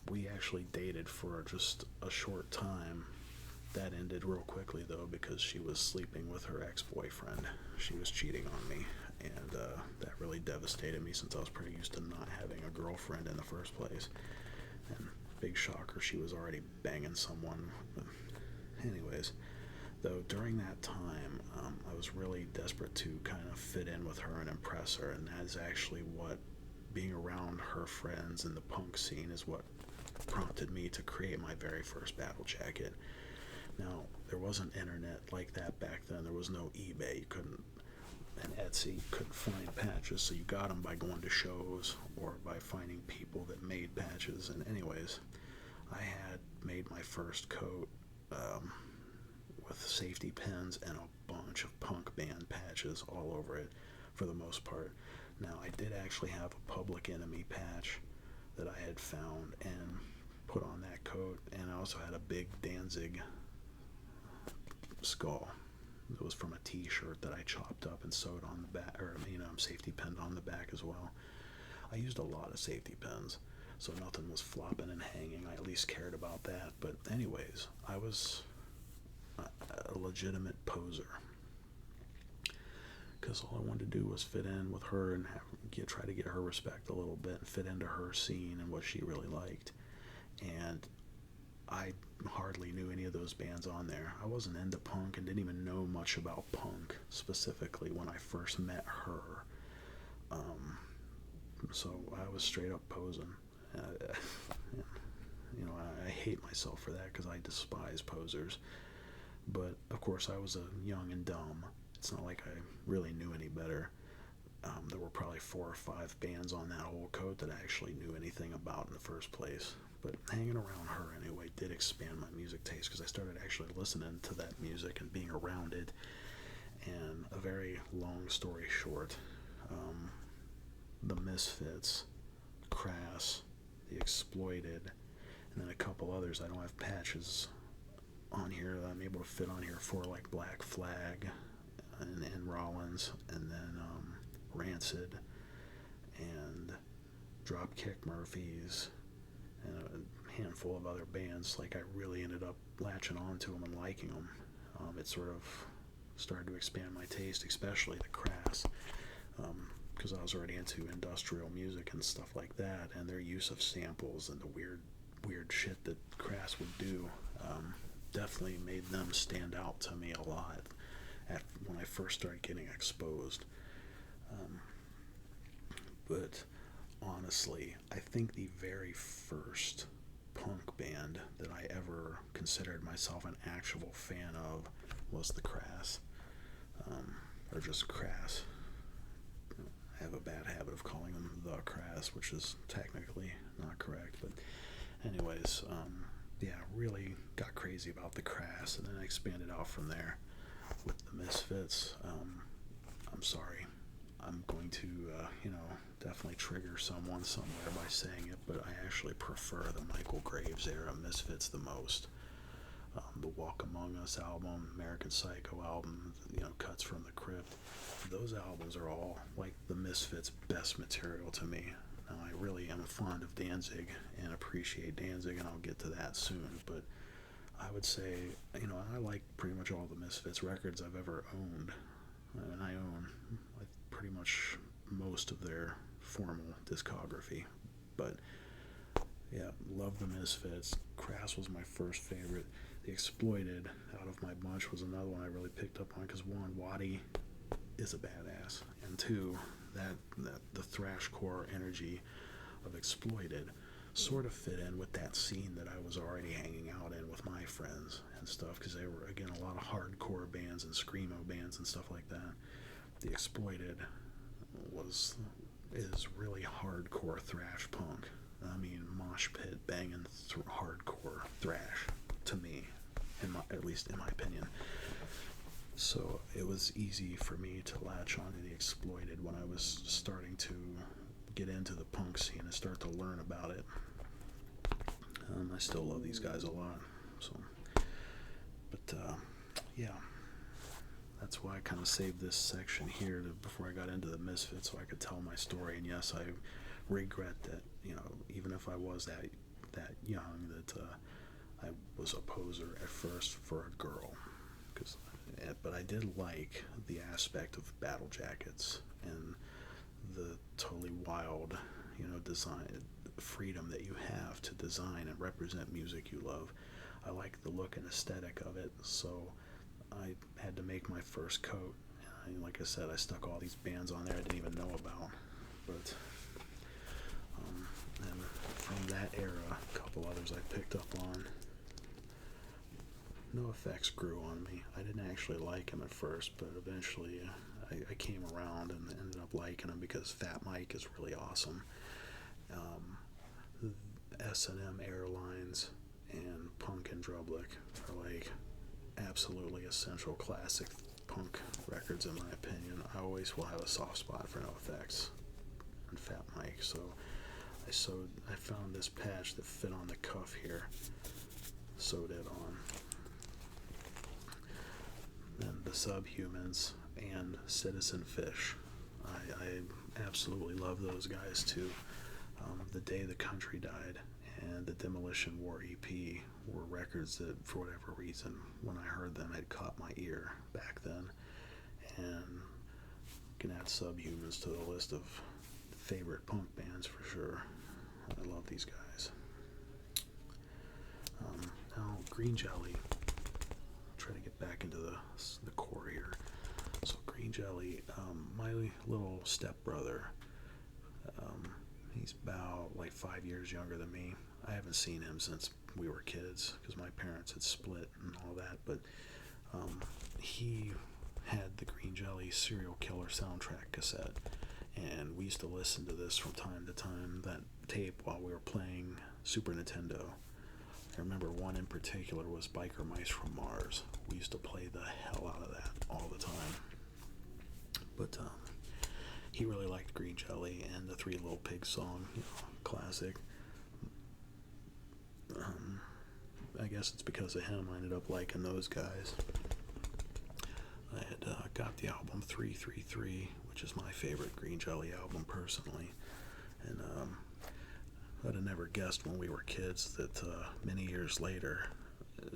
we actually dated for just a short time. That ended real quickly, though, because she was sleeping with her ex-boyfriend. She was cheating on me, and that really devastated me, since I was pretty used to not having a girlfriend in the first place. And big shocker, she was already banging someone. But anyways, though, during that time, I was really desperate to kind of fit in with her and impress her, and that is actually what being around her friends in the punk scene is what prompted me to create my very first Battlejacket. Now, there wasn't internet like that back then. There was no eBay. You couldn't, and Etsy, you couldn't find patches, so you got them by going to shows or by finding people that made patches. And anyways, I had made my first coat with safety pins and a bunch of punk band patches all over it, for the most part. Now, I did actually have a Public Enemy patch that I had found and put on that coat, and I also had a big Danzig skull. It was from a t-shirt that I chopped up and sewed on the back, or safety pinned on the back as well. I used a lot of safety pins, so nothing was flopping and hanging. I at least cared about that. But anyways, I was a legitimate poser, because all I wanted to do was fit in with her and try to get her respect a little bit and fit into her scene and what she really liked. And I hardly knew any of those bands on there. I wasn't into punk and didn't even know much about punk specifically when I first met her. So I was straight up posing. I hate myself for that because I despise posers. But of course, I was young and dumb. It's not like I really knew any better. There were probably 4 or 5 bands on that whole coat that I actually knew anything about in the first place. But hanging around her anyway did expand my music taste, because I started actually listening to that music and being around it. And a very long story short, the Misfits, Crass, the Exploited, and then a couple others. I don't have patches on here that I'm able to fit on here for, like Black Flag and Rollins, and then Rancid and Dropkick Murphys, and a handful of other bands. Like, I really ended up latching on to them and liking them. It sort of started to expand my taste, especially the Crass, because I was already into industrial music and stuff like that, and their use of samples and the weird shit that Crass would do definitely made them stand out to me a lot when I first started getting exposed. But honestly, I think the very first punk band that I ever considered myself an actual fan of was the Crass, or just Crass. I have a bad habit of calling them the Crass, which is technically not correct, but anyways, really got crazy about the Crass, and then I expanded out from there with the Misfits. I'm sorry, I'm going to definitely trigger someone somewhere by saying it, but I actually prefer the Michael Graves era Misfits the most. The Walk Among Us album, American Psycho album, Cuts from the Crypt, those albums are all like the Misfits' best material to me. Now, I really am fond of Danzig and appreciate Danzig, and I'll get to that soon, but I would say, I like pretty much all the Misfits records I've ever owned, and I own pretty much most of their formal discography. But yeah, love the Misfits. Crass was my first favorite. The Exploited, out of my bunch, was another one I really picked up on, because one, Waddy is a badass, and two, that the thrashcore energy of Exploited sort of fit in with that scene that I was already hanging out in with my friends and stuff, because they were, again, a lot of hardcore bands and screamo bands and stuff like that. The Exploited is really hardcore thrash punk. I mean, mosh pit banging hardcore thrash to me, at least in my opinion. So it was easy for me to latch onto the Exploited when I was starting to get into the punk scene and start to learn about it. I still love these guys a lot. Yeah, that's why I kind of saved this section here before I got into the Misfits, so I could tell my story. And yes, I regret that, even if I was that young, that I was a poser at first for a girl. But I did like the aspect of Battlejackets and the totally wild, design freedom that you have to design and represent music you love. I like the look and aesthetic of it, so I had to make my first coat. Like I said, I stuck all these bands on there I didn't even know about. But and from that era, a couple others I picked up on. NoFX grew on me. I didn't actually like him at first, but eventually I came around and ended up liking him because Fat Mike is really awesome. S&M Airlines and Punk and Drublic are like absolutely essential classic punk records in my opinion. I always will have a soft spot for NoFX. and Fat Mike. So I found this patch that fit on the cuff here, sewed it on. Then the Subhumans and Citizen Fish. I absolutely love those guys too. The Day the Country Died and the Demolition War EP were records that, for whatever reason, when I heard them, had caught my ear back then. And can add Subhumans to the list of favorite punk bands for sure. I love these guys. Now, Green Jelly. Try to get back into the core here. So Green Jelly, my little stepbrother, he's about like 5 years younger than me. I haven't seen him since we were kids because my parents had split and all that, but he had the Green Jelly Serial Killer soundtrack cassette, and we used to listen to this from time to time, that tape, while we were playing Super Nintendo. I remember one in particular was Biker Mice from Mars. We used to play the hell out of that all the time. But he really liked Green Jelly and the Three Little Pigs song, classic. I guess it's because of him I ended up liking those guys. I had got the album 333, which is my favorite Green Jelly album personally. And I'd have never guessed when we were kids that many years later,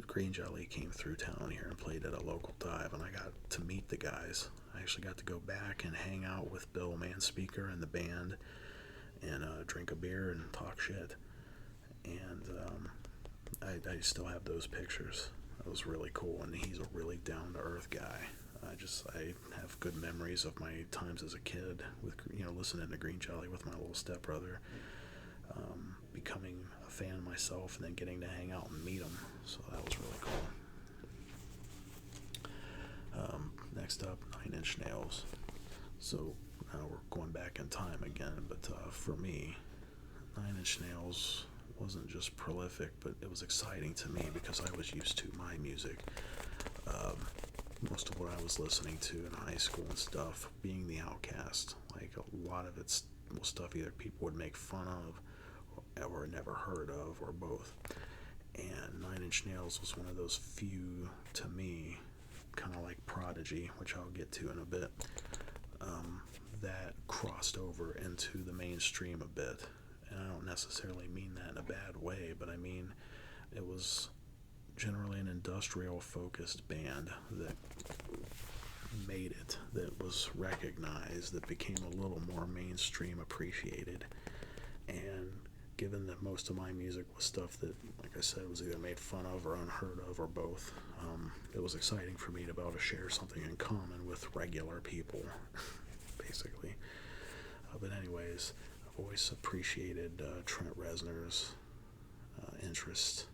Green Jelly came through town here and played at a local dive, and I got to meet the guys. I actually got to go back and hang out with Bill Manspeaker and the band and drink a beer and talk shit. And I still have those pictures. That was really cool, and he's a really down-to-earth guy. I have good memories of my times as a kid with, listening to Green Jelly with my little stepbrother, becoming a fan myself, and then getting to hang out and meet him. So that was really cool. Next up, 9 Inch Nails. So now we're going back in time again, but for me, 9 Inch Nails wasn't just prolific, but it was exciting to me because I was used to my music. Most of what I was listening to in high school and stuff being the Outcast. Like, a lot of it's stuff either people would make fun of or never heard of, or both. And 9 Inch Nails was one of those few, to me, kind of like Prodigy, which I'll get to in a bit, that crossed over into the mainstream a bit. And I don't necessarily mean that in a bad way, but I mean it was generally an industrial focused band that made it, that was recognized, that became a little more mainstream appreciated. And given that most of my music was stuff that, like I said, was either made fun of or unheard of or both, it was exciting for me to be able to share something in common with regular people, basically. But anyways, I've always appreciated Trent Reznor's interest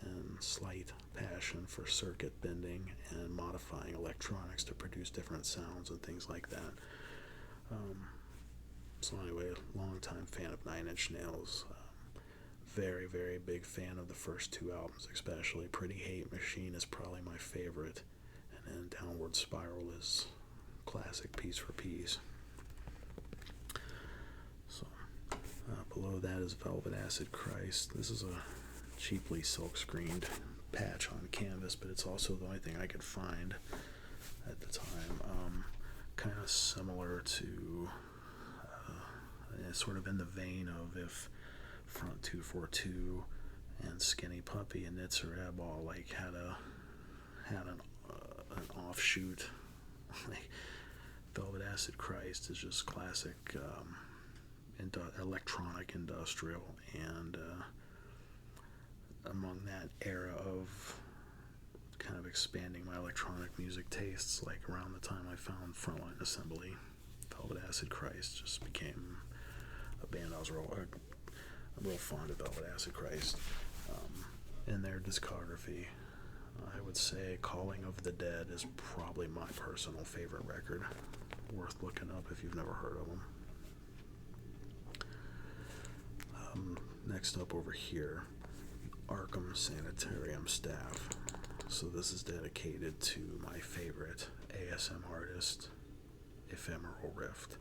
and slight passion for circuit bending and modifying electronics to produce different sounds and things like that. So anyway, long-time fan of 9 Inch Nails. Very, very big fan of the first 2 albums, especially. Pretty Hate Machine is probably my favorite, and then Downward Spiral is classic piece for piece. So below that is Velvet Acid Christ. This is a cheaply silk-screened patch on canvas, but it's also the only thing I could find at the time. Kind of similar to, sort of in the vein of if Front 242 and Skinny Puppy and Nitzareb all like had an offshoot. Like, Velvet Acid Christ is just classic electronic industrial, and among that era of kind of expanding my electronic music tastes, like around the time I found Frontline Assembly, Velvet Acid Christ just became a band I was real fond of. Velvet Acid Christ. In their discography, I would say Calling of the Dead is probably my personal favorite record. Worth looking up if you've never heard of them. Next up over here, Arkham Sanitarium Staff. So this is dedicated to my favorite ASM artist, Ephemeral Rift.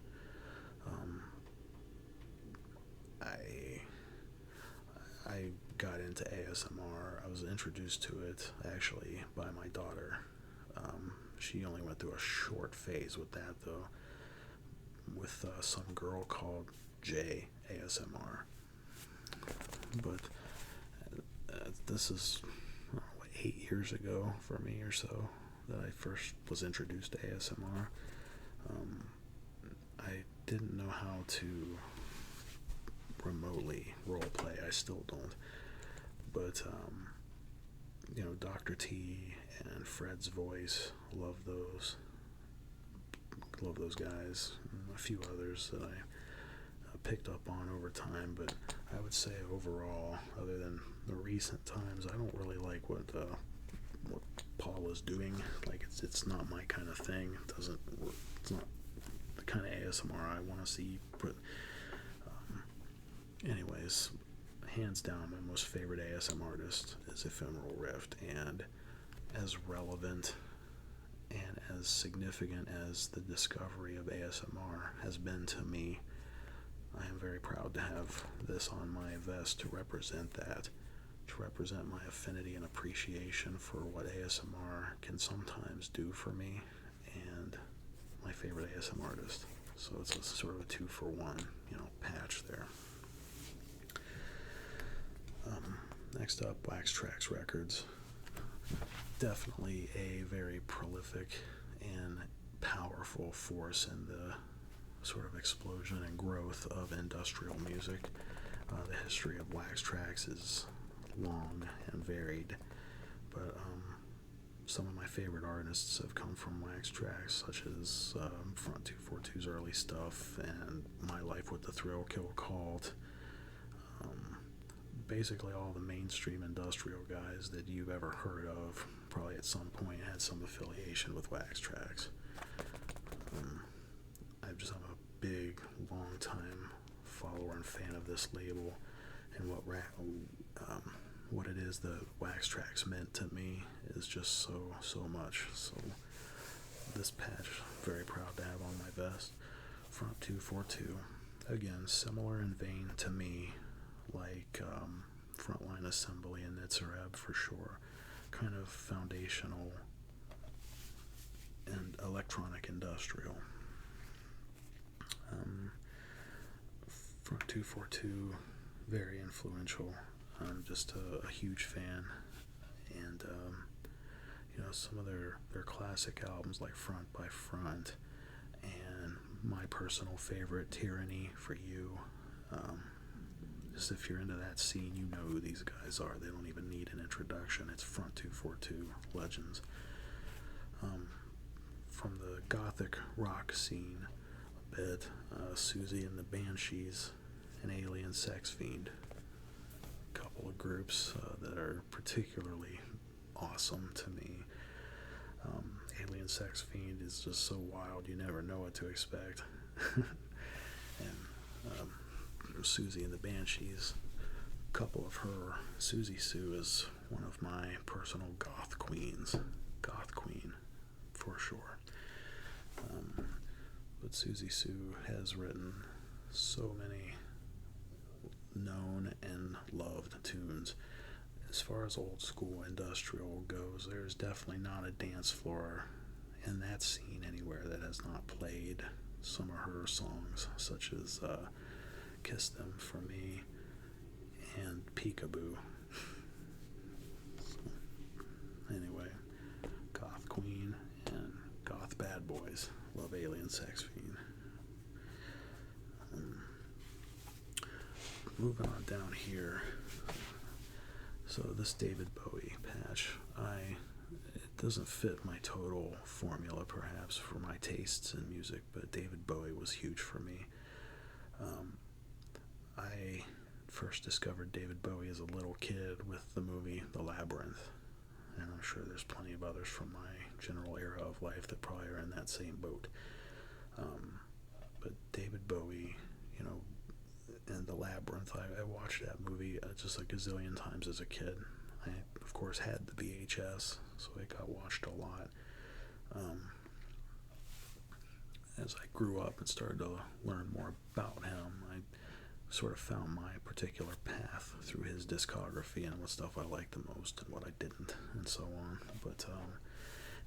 I I got into ASMR. I was introduced to it actually by my daughter. She only went through a short phase with that though, with some girl called J ASMR. But this is 8 years ago for me or so that I first was introduced to ASMR. I didn't know how to remotely role play. I still don't. But Dr. T and Fred's Voice, love those. Love those guys. And a few others that I picked up on over time, but I would say overall, other than the recent times, I don't really like what Paul is doing. Like it's not my kind of thing. It's not the kind of ASMR I want to see. But anyways, hands down, my most favorite ASMR artist is Ephemeral Rift, and as relevant and as significant as the discovery of ASMR has been to me, I am very proud to have this on my vest to represent that, to represent my affinity and appreciation for what ASMR can sometimes do for me, and my favorite ASMR artist. So it's a sort of a 2-for-1, patch there. Next up, Wax Trax Records. Definitely a very prolific and powerful force in the sort of explosion and growth of industrial music. The history of Wax Trax is long and varied, but some of my favorite artists have come from Wax Trax, such as Front 242's early stuff and My Life with the Thrill Kill Cult. Basically all the mainstream industrial guys that you've ever heard of probably at some point had some affiliation with Wax Trax. I'm a big, long time follower and fan of this label, and what it is that Wax Trax meant to me is just so much. So this patch, very proud to have on my vest. Front 242, again, similar in vein to me, like Frontline Assembly and Nitzareb for sure, kind of foundational and electronic industrial. Front 242, very influential. I'm just a huge fan, and some of their classic albums like Front by Front, and my personal favorite, Tyranny for You. Just if you're into that scene, you know who these guys are. They don't even need an introduction. It's Front 242 legends. From the gothic rock scene a bit, Susie and the Banshees, and Alien Sex Fiend. A couple of groups that are particularly awesome to me. Alien Sex Fiend is just so wild, you never know what to expect. And Susie and the Banshees, a couple of her, Susie Sue is one of my personal goth queens. Goth queen, for sure. But Susie Sue has written so many known and loved tunes. As far as old school industrial goes, there's definitely not a dance floor in that scene anywhere that has not played some of her songs, such as Kiss Them For Me and Peekaboo. So, anyway, Goth Queen and Goth Bad Boys. Love Alien Sex Fiend. Moving on down here. So this David Bowie patch, it doesn't fit my total formula perhaps for my tastes in music, but David Bowie was huge for me. I first discovered David Bowie as a little kid with the movie The Labyrinth, and I'm sure there's plenty of others from my general era of life that probably are in that same boat. But David Bowie, and The Labyrinth, I watched that movie just a gazillion times as a kid. I, of course, had the VHS, so it got watched a lot. As I grew up and started to learn more about him, I sort of found my particular path through his discography and what stuff I liked the most and what I didn't, and so on. But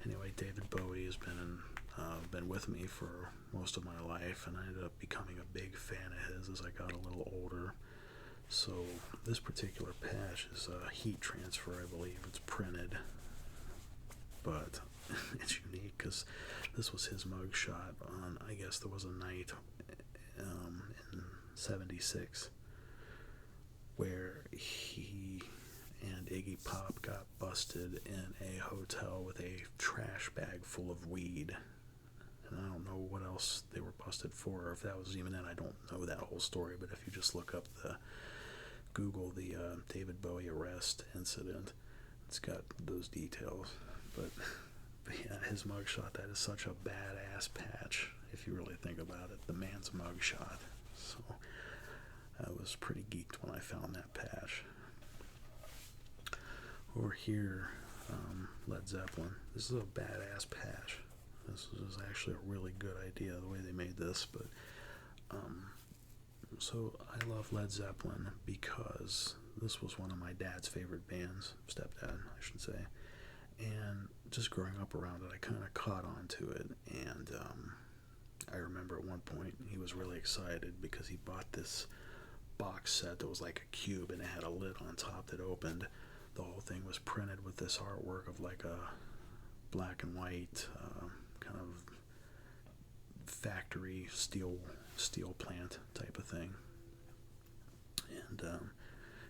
anyway, David Bowie has been with me for most of my life, and I ended up becoming a big fan of his as I got a little older. So this particular patch is a heat transfer, I believe. It's printed, but it's unique because this was his mugshot on, I guess there was a night in 76 where he and Iggy Pop got busted in a hotel with a trash bag full of weed. And I don't know what else they were busted for, or if that was even it. I don't know that whole story, but if you just look up Google the David Bowie arrest incident, it's got those details. But yeah, his mugshot, that is such a badass patch, if you really think about it. The man's mugshot. So I was pretty geeked when I found that patch. Over here, Led Zeppelin. This is a badass patch. This was actually a really good idea, the way they made this. But so I love Led Zeppelin because this was one of my dad's favorite bands, stepdad, I should say. And just growing up around it, I kind of caught on to it. And I remember at one point he was really excited because he bought this box set that was like a cube, and it had a lid on top that opened. The whole thing was printed with this artwork of like a black and white kind of factory steel plant type of thing. And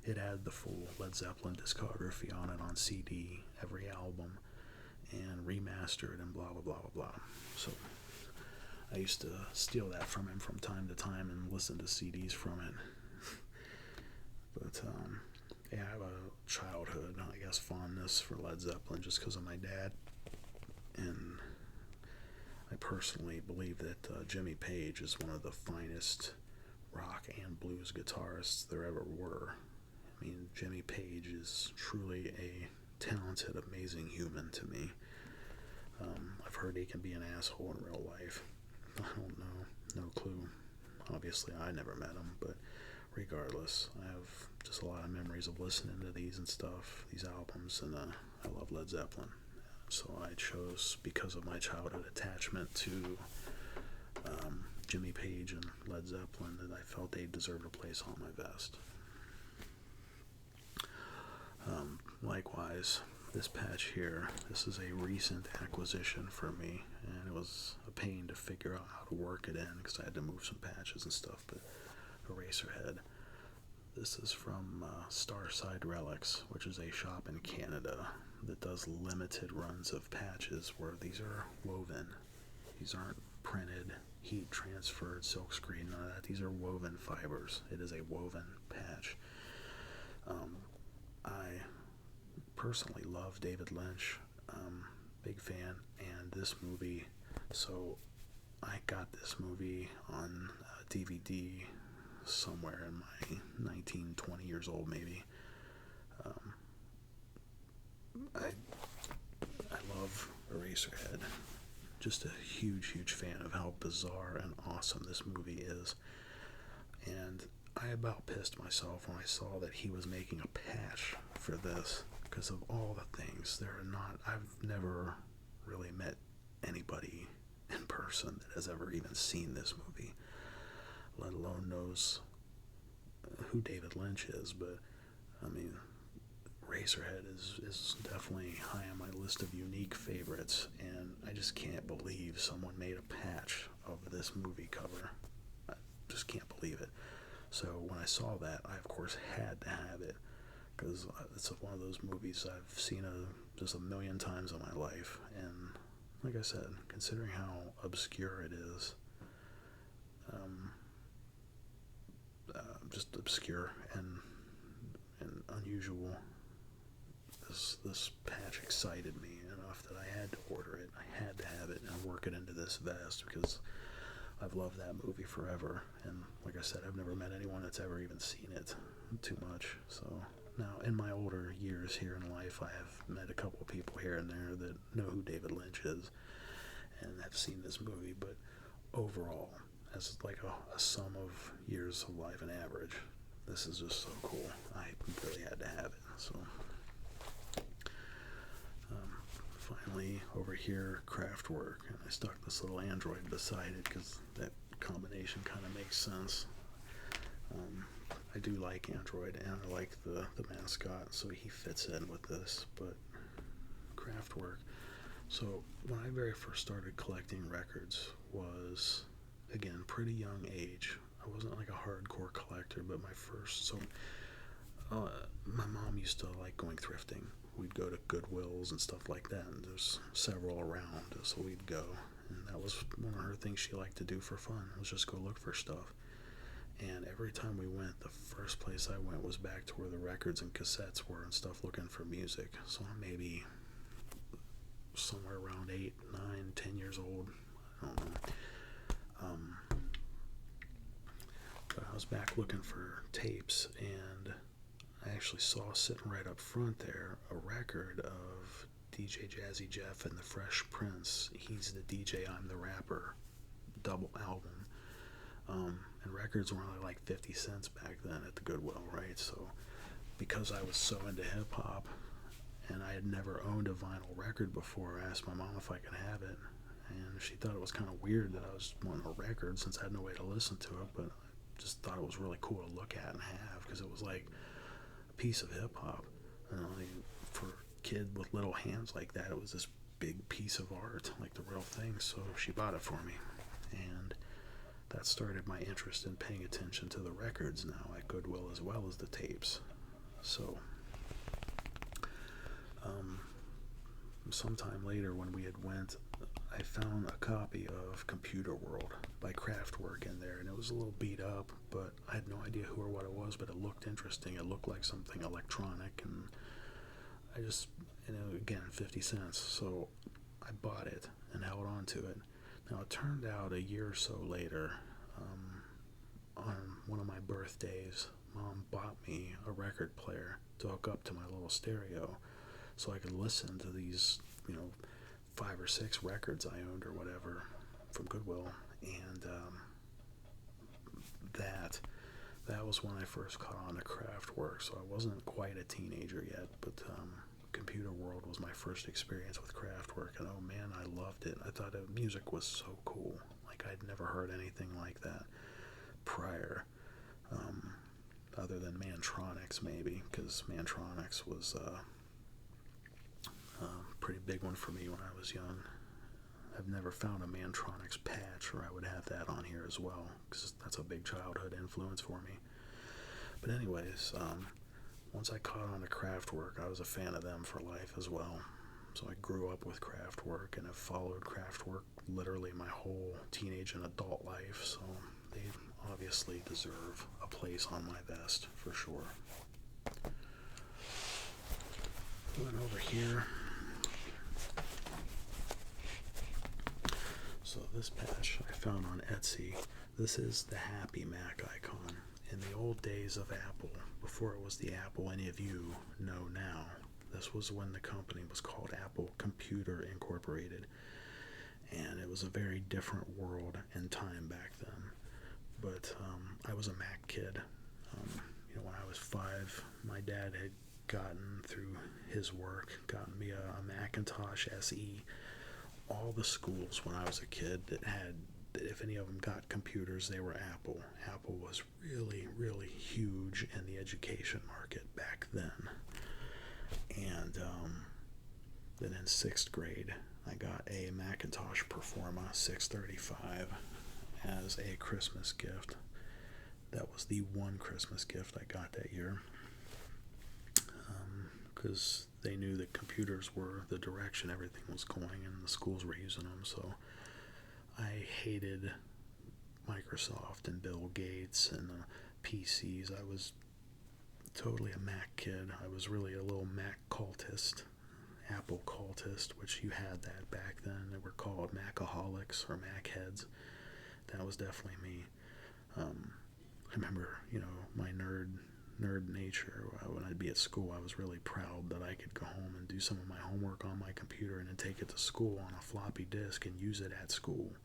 it had the full Led Zeppelin discography on it on CD, every album, and remastered and blah, blah, blah, blah, blah. So I used to steal that from him from time to time and listen to CDs from it. But yeah, I have a childhood, I guess, fondness for Led Zeppelin just because of my dad. And I personally believe that Jimmy Page is one of the finest rock and blues guitarists there ever were. I mean, Jimmy Page is truly a talented, amazing human to me. I've heard he can be an asshole in real life. I don't know, no clue. Obviously, I never met him, but regardless, I have just a lot of memories of listening to these and stuff, these albums, and I love Led Zeppelin. So I chose, because of my childhood attachment to Jimmy Page and Led Zeppelin, that I felt they deserved a place on my vest. Likewise, this patch here, this is a recent acquisition for me, and it was a pain to figure out how to work it in because I had to move some patches and stuff, but Eraserhead. This is from Starside Relics, which is a shop in Canada that does limited runs of patches where these are woven. These aren't printed, heat transferred, silk screen, none of that. These are woven fibers. It is a woven patch. I personally love David Lynch, big fan, and this movie. So I got this movie on DVD somewhere in my 19, 20 years old maybe. I love Eraserhead. Just a huge fan of how bizarre and awesome this movie is. And I about pissed myself when I saw that he was making a patch for this, because of all the things. I've never really met anybody in person that has ever even seen this movie, let alone knows who David Lynch is. But I mean, Eraserhead is definitely high on my list of unique favorites, and I just can't believe someone made a patch of this movie cover. I just can't believe it. So when I saw that, I of course had to have it, because it's one of those movies I've seen just a million times in my life. And like I said, considering how obscure it is, just obscure and unusual, this patch excited me enough that I had to order it. I had to have it and work it into this vest because I've loved that movie forever. And like I said, I've never met anyone that's ever even seen it too much. So now, in my older years here in life, I have met a couple of people here and there that know who David Lynch is and have seen this movie. But overall, as like a sum of years of life and average. This is just so cool. I really had to have it. So finally over here, Craftwork, and I stuck this little Android beside it because that combination kind of makes sense. I do like Android, and I like the mascot, so he fits in with this. But Craftwork. So when I very first started collecting records was, again, pretty young age. I wasn't like a hardcore collector, but my mom used to like going thrifting. We'd go to Goodwills and stuff like that, and there's several around, so we'd go. And that was one of her things she liked to do for fun, was just go look for stuff. And every time we went, the first place I went was back to where the records and cassettes were and stuff, looking for music. So I'm maybe somewhere around 8, 9, 10 years old. I don't know. But I was back looking for tapes, and I actually saw sitting right up front there a record of DJ Jazzy Jeff and the Fresh Prince. He's the DJ, I'm the Rapper double album. And records were only like 50 cents back then at the Goodwill, right? So because I was so into hip hop and I had never owned a vinyl record before, I asked my mom if I could have it. And she thought it was kind of weird that I was wanting a record since I had no way to listen to it, but I just thought it was really cool to look at and have, because it was like a piece of hip hop. You know, like for a kid with little hands like that, it was this big piece of art, like the real thing. So she bought it for me, and that started my interest in paying attention to the records now at Goodwill as well as the tapes. So sometime later when we had went, I found a copy of Computer World by Kraftwerk in there, and it was a little beat up, but I had no idea who or what it was, but it looked interesting. It looked like something electronic, and I just, again, 50 cents. So I bought it and held on to it. Now, it turned out a year or so later, on one of my birthdays, Mom bought me a record player to hook up to my little stereo so I could listen to these, 5 or 6 records I owned or whatever from Goodwill. And that was when I first caught on to Kraftwerk. So I wasn't quite a teenager yet, but Computer World was my first experience with Kraftwerk, and oh man, I loved it. I thought the music was so cool. Like, I'd never heard anything like that prior, other than Mantronics maybe, because Mantronics was a pretty big one for me when I was young. I've never found a Mantronics patch, or I would have that on here as well, because that's a big childhood influence for me. But anyways, once I caught on to Kraftwerk, I was a fan of them for life as well. So I grew up with Kraftwerk and have followed Kraftwerk literally my whole teenage and adult life. So they obviously deserve a place on my vest for sure. Going over here. So this patch I found on Etsy. This is the Happy Mac icon. In the old days of Apple, before it was the Apple any of you know now, this was when the company was called Apple Computer Incorporated, and it was a very different world and time back then. But I was a Mac kid. When I was 5, my dad had gotten through his work, gotten me a Macintosh SE. All the schools when I was a kid that had, if any of them got computers, they were Apple. Apple was really, really huge in the education market back then. And then in 6th grade, I got a Macintosh Performa 635 as a Christmas gift. That was the one Christmas gift I got that year, because they knew that computers were the direction everything was going, and the schools were using them. So I hated Microsoft and Bill Gates and PCs. I was totally a Mac kid. I was really a little Mac cultist, Apple cultist, which you had that back then. They were called Macaholics or Mac heads. That was definitely me. I remember, my nerd nature. When I'd be at school, I was really proud that I could go home and do some of my homework on my computer and then take it to school on a floppy disk and use it at school.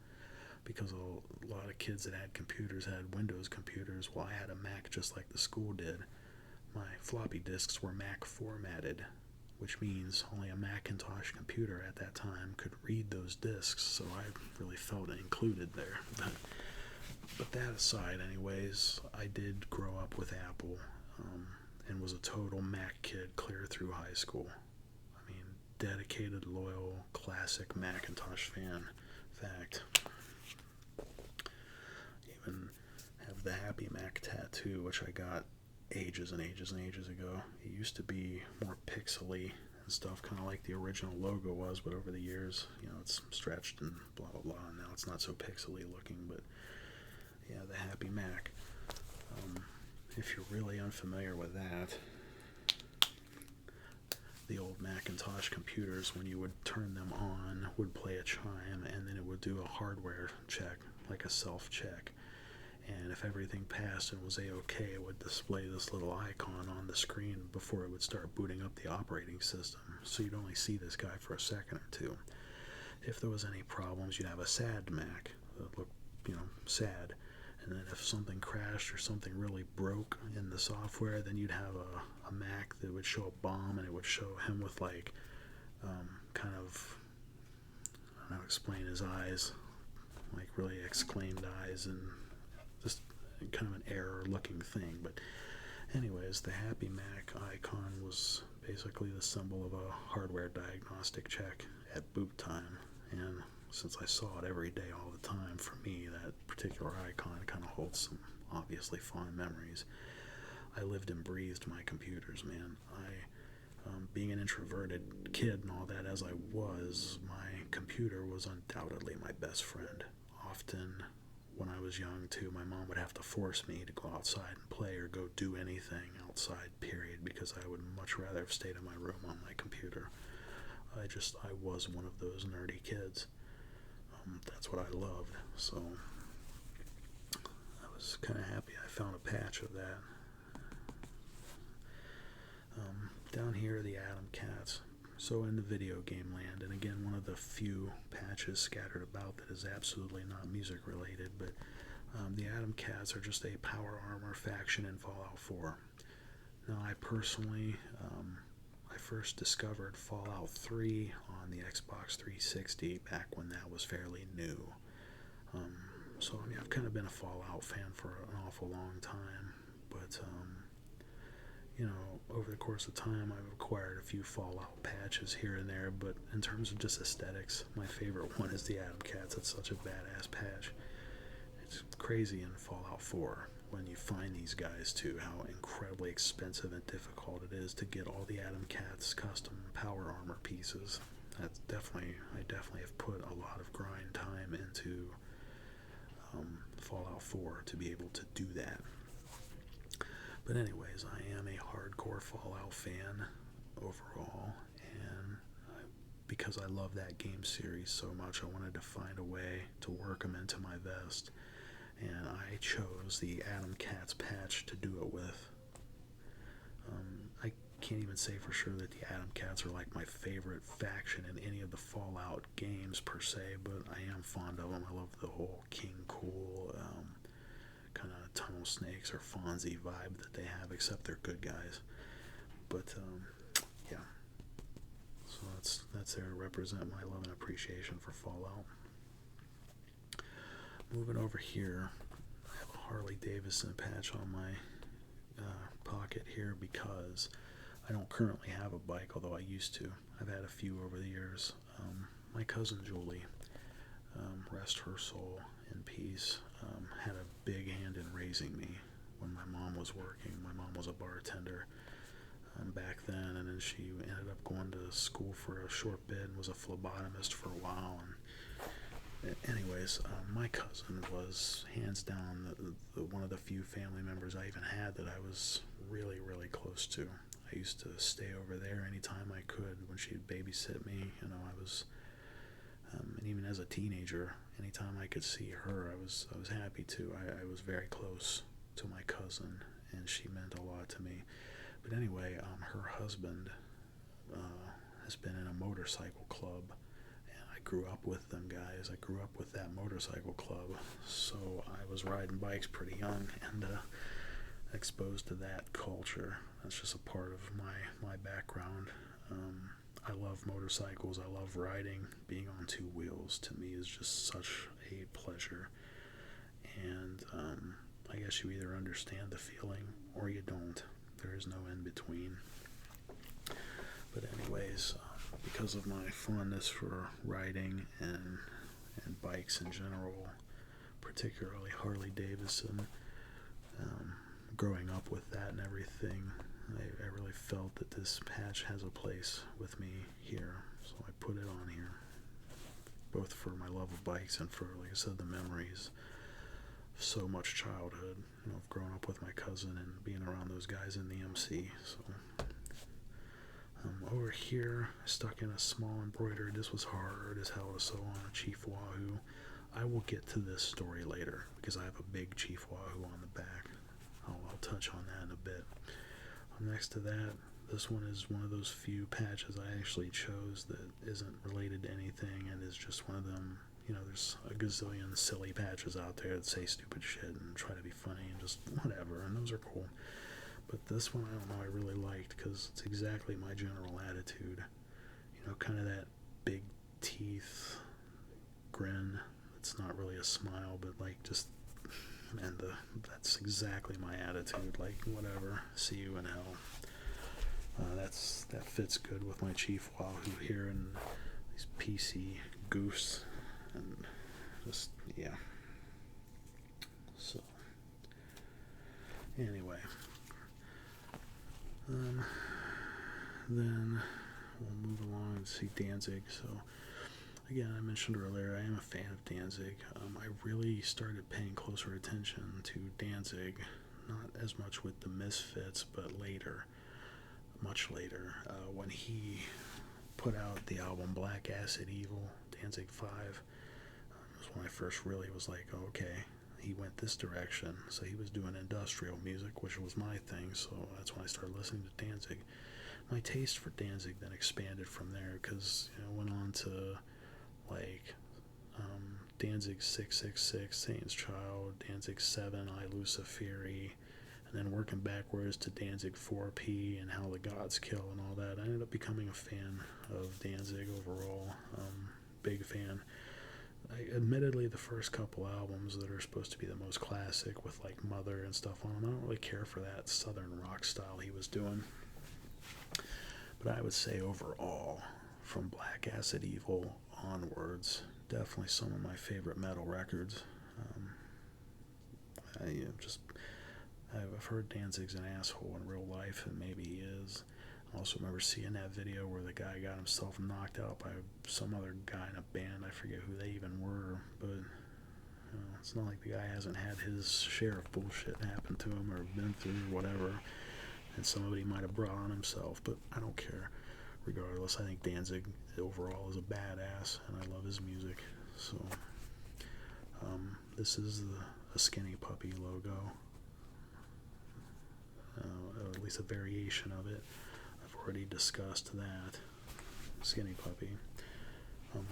because a lot of kids that had computers had Windows computers. Well, I had a Mac just like the school did. My floppy disks were Mac formatted, which means only a Macintosh computer at that time could read those disks, so I really felt included there. But that aside, anyways, I did grow up with Apple, and was a total Mac kid clear through high school. I mean, dedicated, loyal, classic Macintosh fan. In fact, even have the Happy Mac tattoo, which I got ages and ages and ages ago. It used to be more pixely and stuff, kind of like the original logo was, but over the years, it's stretched and blah blah blah, and now it's not so pixely looking. But yeah, the Happy Mac. If you're really unfamiliar with that, the old Macintosh computers, when you would turn them on, would play a chime, and then it would do a hardware check, like a self-check. And if everything passed and was A-OK, it would display this little icon on the screen before it would start booting up the operating system. So you'd only see this guy for a second or two. If there was any problems, you'd have a sad Mac that looked, sad. And then if something crashed or something really broke in the software, then you'd have a Mac that would show a bomb, and it would show him with kind of, I don't know how to explain his eyes, like really exclaimed eyes, and just kind of an error looking thing. But anyways, the Happy Mac icon was basically the symbol of a hardware diagnostic check at boot time. And since I saw it every day all the time, for me that particular icon kind of holds some obviously fond memories. I lived and breathed my computers, man. Being an introverted kid and all that as I was, my computer was undoubtedly my best friend. Often when I was young too, my mom would have to force me to go outside and play or go do anything outside, period, because I would much rather have stayed in my room on my computer. I was one of those nerdy kids. That's what I loved, so I was kind of happy I found a patch of that. Down here, the Atom Cats. So in the video game land, and again, one of the few patches scattered about that is absolutely not music related, but the Atom Cats are just a power armor faction in Fallout 4. Now, I personally, I first discovered Fallout 3 on the Xbox 360 back when that was fairly new. So, I mean, I've kind of been a Fallout fan for an awful long time, but over the course of time, I've acquired a few Fallout patches here and there, but in terms of just aesthetics, my favorite one is the Atom Cats. It's such a badass patch. It's crazy in Fallout 4 when you find these guys too, how incredibly expensive and difficult it is to get all the Atom Cats custom power armor pieces. I definitely have put a lot of grind time into Fallout 4 to be able to do that. But anyways, I am a hardcore Fallout fan overall, and because I love that game series so much, I wanted to find a way to work them into my vest, and I chose the Atom Cats patch to do it with. I can't even say for sure that the Atom Cats are like my favorite faction in any of the Fallout games per se, but I am fond of them. I love the whole King Cool, kind of Tunnel Snakes or Fonzie vibe that they have, except they're good guys. But yeah, so that's there to represent my love and appreciation for Fallout. Moving over here, I have a Harley Davidson patch on my pocket here because I don't currently have a bike, although I used to. I've had a few over the years. My cousin Julie, rest her soul in peace, had a big hand in raising me when my mom was working. My mom was a bartender back then, and then she ended up going to school for a short bit and was a phlebotomist for a while. And anyways, my cousin was hands down the one of the few family members I even had that I was really, really close to. I used to stay over there anytime I could when she'd babysit me. I was, and even as a teenager, anytime I could see her, I was happy to. I was very close to my cousin, and she meant a lot to me. But anyway, her husband has been in a motorcycle club, and I grew up with them guys. I grew up with that motorcycle club, so I was riding bikes pretty young and exposed to that culture. That's just a part of my background. I love motorcycles. I love riding. Being on two wheels to me is just such a pleasure. And I guess you either understand the feeling or you don't. There is no in between. But anyways, because of my fondness for riding and bikes in general, particularly Harley Davidson, growing up with that and everything, I really felt that this patch has a place with me here, so I put it on here, both for my love of bikes and for, like I said, the memories of so much childhood, of growing up with my cousin and being around those guys in the MC. So over here, I stuck in a small embroidery. This was hard as hell to sew on a Chief Wahoo. I will get to this story later because I have a big Chief Wahoo on the back. I'll touch on that in a bit. Next to that, this one is one of those few patches I actually chose that isn't related to anything and is just one of them. There's a gazillion silly patches out there that say stupid shit and try to be funny and just whatever, and those are cool. But this one, I don't know, I really liked because it's exactly my general attitude. Kind of that big teeth grin. It's not really a smile, but like just, and that's exactly my attitude. Like, whatever, see you in hell. That fits good with my Chief Wahoo here and these PC goofs, and just, yeah. So, anyway. Then we'll move along and see Danzig. So, again, I mentioned earlier, I am a fan of Danzig. I really started paying closer attention to Danzig, not as much with the Misfits, but later, much later, when he put out the album Black Acid Evil, Danzig 5. Was when I first really was like, oh, okay, he went this direction. So he was doing industrial music, which was my thing, so that's when I started listening to Danzig. My taste for Danzig then expanded from there because went on to like Danzig 666, Satan's Child, Danzig 7, I Luciferi, and then working backwards to Danzig 4P and How the Gods Kill and all that. I ended up becoming a fan of Danzig overall, big fan. Admittedly, the first couple albums that are supposed to be the most classic with like Mother and stuff on them, I don't really care for that southern rock style he was doing. But I would say overall, from Black Acid Evil onwards, definitely some of my favorite metal records. I've heard Danzig's an asshole in real life, and maybe he is. I also remember seeing that video where the guy got himself knocked out by some other guy in a band. I forget who they even were, but it's not like the guy hasn't had his share of bullshit happen to him or been through whatever, and somebody might have brought on himself, but I don't care. Regardless, I think Danzig overall is a badass, and I love his music. So, this is a Skinny Puppy logo, or at least a variation of it. Already discussed that. Skinny Puppy.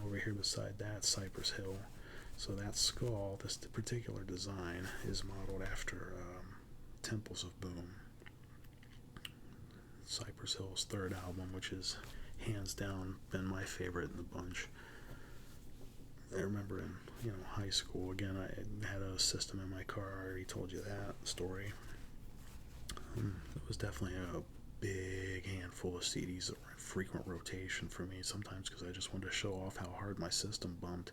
Over here beside that, Cypress Hill. So that skull, this particular design, is modeled after Temples of Boom, Cypress Hill's third album, which is hands down been my favorite in the bunch. I remember in high school, again, I had a system in my car. I already told you that story. It was definitely a big handful of CDs that were in frequent rotation for me, sometimes because I just wanted to show off how hard my system bumped.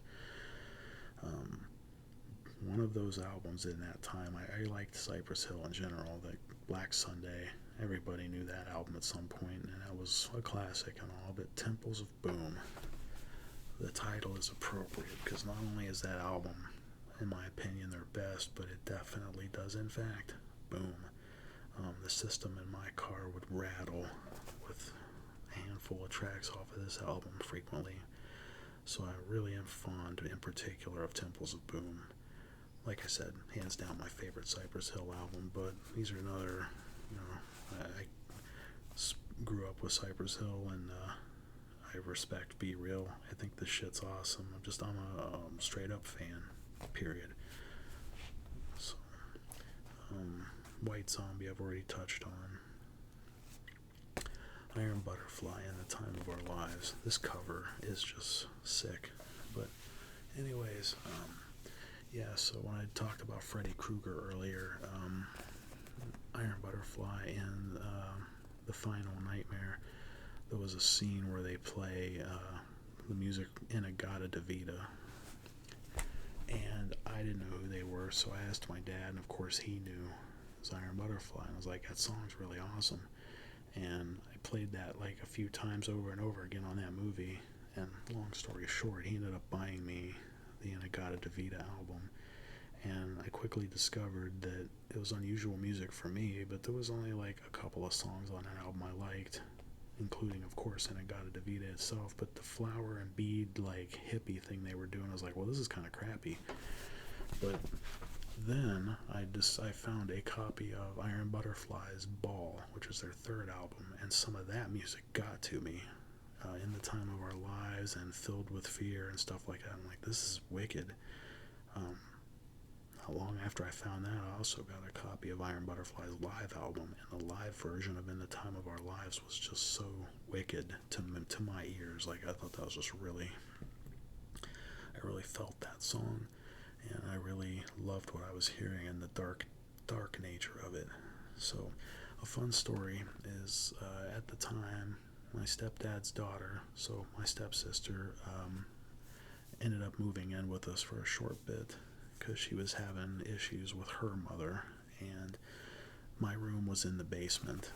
One of those albums in that time, I liked Cypress Hill in general, like Black Sunday. Everybody knew that album at some point, and that was a classic and all, but Temples of Boom, the title is appropriate because not only is that album, in my opinion, their best, but it definitely does, in fact, boom. The system in my car would rattle with a handful of tracks off of this album frequently. So I really am fond, in particular, of Temples of Boom. Like I said, hands down my favorite Cypress Hill album, but these are another, I grew up with Cypress Hill, and I I respect Be Real. I think this shit's awesome. I'm a straight up fan, period. So, White Zombie I've already touched on. Iron Butterfly and The Time of Our Lives. This cover is just sick. But anyways, yeah, so when I talked about Freddy Krueger earlier, Iron Butterfly and The Final Nightmare, there was a scene where they play the music in a Gata Davida. And I didn't know who they were, so I asked my dad, and of course he knew. It was Iron Butterfly, and I was like, that song's really awesome. And I played that like a few times over and over again on that movie. And long story short, he ended up buying me the Inagata Davida album. And I quickly discovered that it was unusual music for me, but there was only like a couple of songs on that album I liked, including, of course, Inagata Davida itself. But the flower and bead, like, hippie thing they were doing, I was like, well, this is kind of crappy. But then I found a copy of Iron Butterfly's Ball, which was their third album, and some of that music got to me. In the Time of Our Lives and Filled with Fear and stuff like that. I'm like, this is wicked. Not long after I found that, I also got a copy of Iron Butterfly's live album, and the live version of In the Time of Our Lives was just so wicked to my ears. Like, I thought that was just really, I really felt that song, and I really loved what I was hearing and the dark nature of it. So, a fun story is, at the time, my stepdad's daughter, so my stepsister, ended up moving in with us for a short bit because she was having issues with her mother, and my room was in the basement.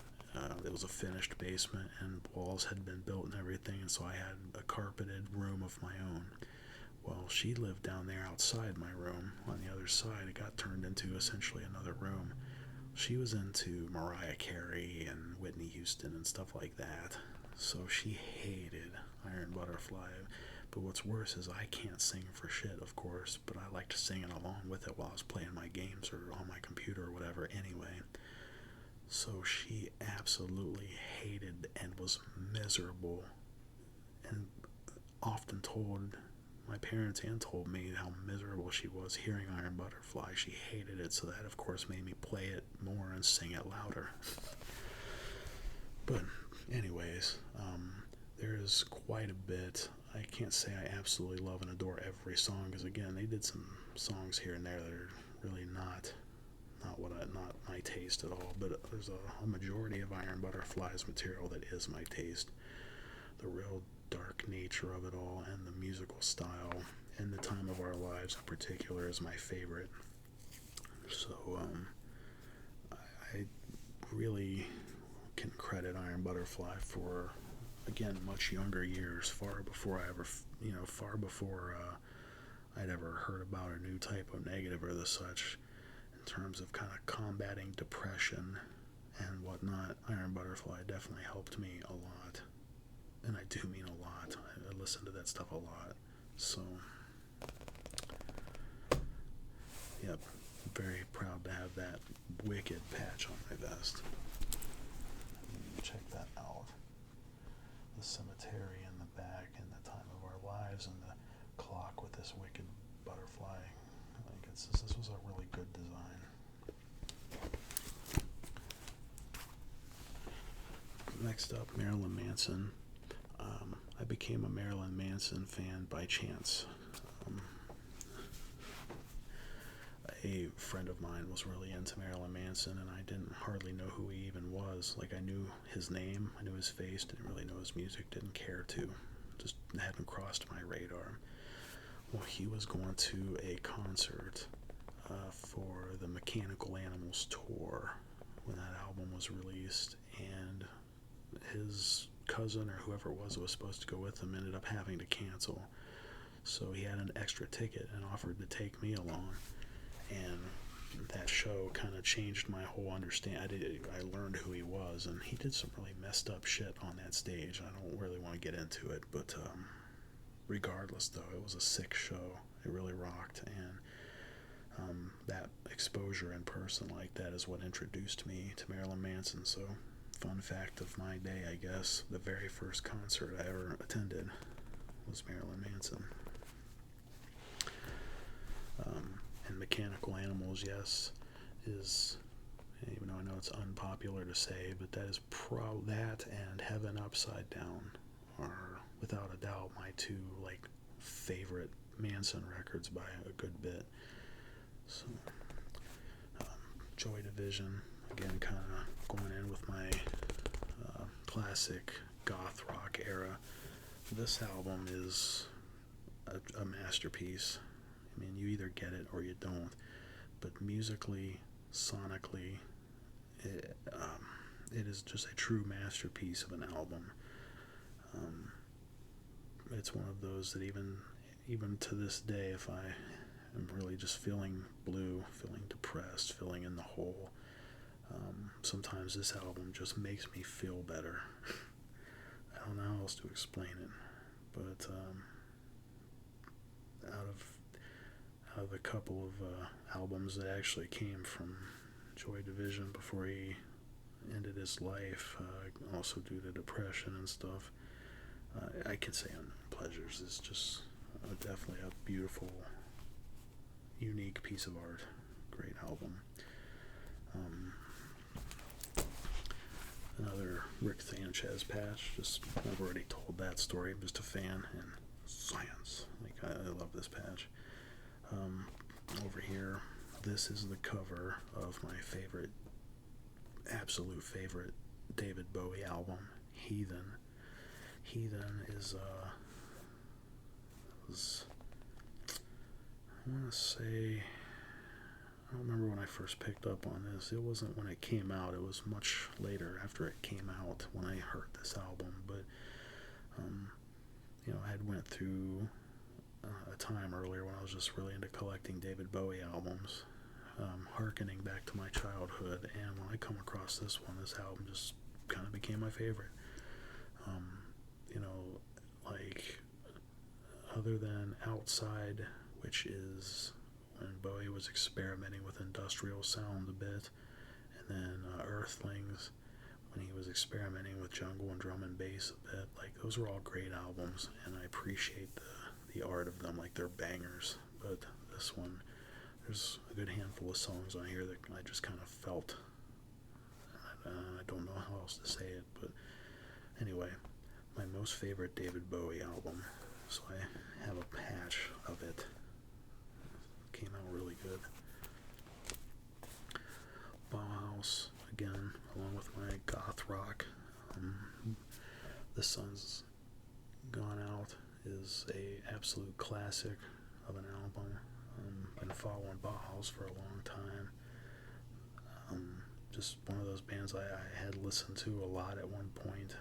It was a finished basement, and walls had been built and everything, and so I had a carpeted room of my own. Well, she lived down there outside my room. On the other side, it got turned into essentially another room. She was into Mariah Carey and Whitney Houston and stuff like that. So she hated Iron Butterfly. But what's worse is I can't sing for shit, of course, but I liked singing along with it while I was playing my games or on my computer or whatever anyway. So she absolutely hated and was miserable, and often told my parents and told me how miserable she was hearing Iron Butterfly. She hated it, so that of course made me play it more and sing it louder. But anyways, there's quite a bit. I can't say I absolutely love and adore every song, because again, they did some songs here and there that are really not my taste at all. But there's a majority of Iron Butterfly's material that is my taste. The real dark nature of it all and the musical style and The Time of Our Lives in particular is my favorite. So I really can credit Iron Butterfly for, again, much younger years, far before I'd ever heard about a new type of negative or the such, in terms of kind of combating depression and whatnot. Iron Butterfly definitely helped me a lot, and I do mean a lot. I listen to that stuff a lot. So yep, very proud to have that wicked patch on my vest. Check that out. The cemetery in the back and The Time of Our Lives and the clock with this wicked butterfly. Like this was a really good design. Next up, Marilyn Manson. I became a Marilyn Manson fan by chance. A friend of mine was really into Marilyn Manson, and I didn't hardly know who he even was. Like, I knew his name, I knew his face, didn't really know his music, didn't care to. Just hadn't crossed my radar. Well, he was going to a concert for the Mechanical Animals tour when that album was released, and his cousin or whoever it was that was supposed to go with him ended up having to cancel. So he had an extra ticket and offered to take me along. And that show kind of changed my whole understanding. I learned who he was, and he did some really messed up shit on that stage. I don't really want to get into it, but regardless, though, it was a sick show. It really rocked, and that exposure in person like that is what introduced me to Marilyn Manson. So fun fact of my day, I guess, the very first concert I ever attended was Marilyn Manson. And Mechanical Animals, yes, is, even though I know it's unpopular to say, but that is that and Heaven Upside Down are without a doubt my two like favorite Manson records by a good bit. So Joy Division, again, kind of going in with my classic goth rock era. This album is a masterpiece. I mean, you either get it or you don't. But musically, sonically, it is just a true masterpiece of an album. It's one of those that even to this day, if I am really just feeling blue, feeling depressed, feeling in the hole, sometimes this album just makes me feel better. I don't know how else to explain it, but out of a couple of albums that actually came from Joy Division before he ended his life, also due to depression and stuff, I can say Unknown Pleasures is just definitely a beautiful, unique piece of art. Great album. Another Rick Sanchez patch. Just, I've already told that story. I'm just a fan, and science. Like, I love this patch. Over here, this is the cover of my favorite, absolute favorite David Bowie album, Heathen. Heathen is I want to say, I don't remember when I first picked up on this. It wasn't when it came out. It was much later after it came out when I heard this album. But, I had went through a time earlier when I was just really into collecting David Bowie albums, hearkening back to my childhood. And when I come across this one, this album just kind of became my favorite. Like, other than Outside, which is when Bowie was experimenting with industrial sound a bit, and then Earthlings, when he was experimenting with jungle and drum and bass a bit. Like, those were all great albums, and I appreciate the art of them, like they're bangers. But this one, there's a good handful of songs on here that I just kind of felt. I don't know how else to say it, but anyway, my most favorite David Bowie album. So I have a patch of it. Came out really good. Bauhaus, again, along with my goth rock. The Sun's Gone Out is a absolute classic of an album. Been following Bauhaus for a long time. Just one of those bands I had listened to a lot at one point,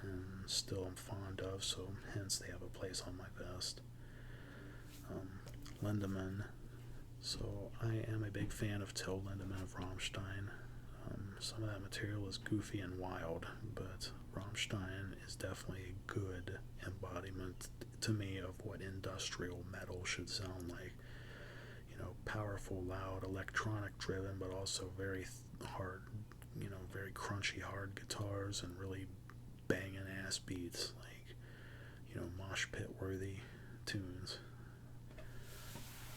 and still am fond of, so hence they have a place on my vest. Lindemann. So I am a big fan of Till Lindemann of Rammstein. Some of that material is goofy and wild, but Rammstein is definitely a good embodiment to me of what industrial metal should sound like. Powerful, loud, electronic driven, but also very hard, very crunchy, hard guitars and really banging ass beats, like, mosh pit worthy tunes.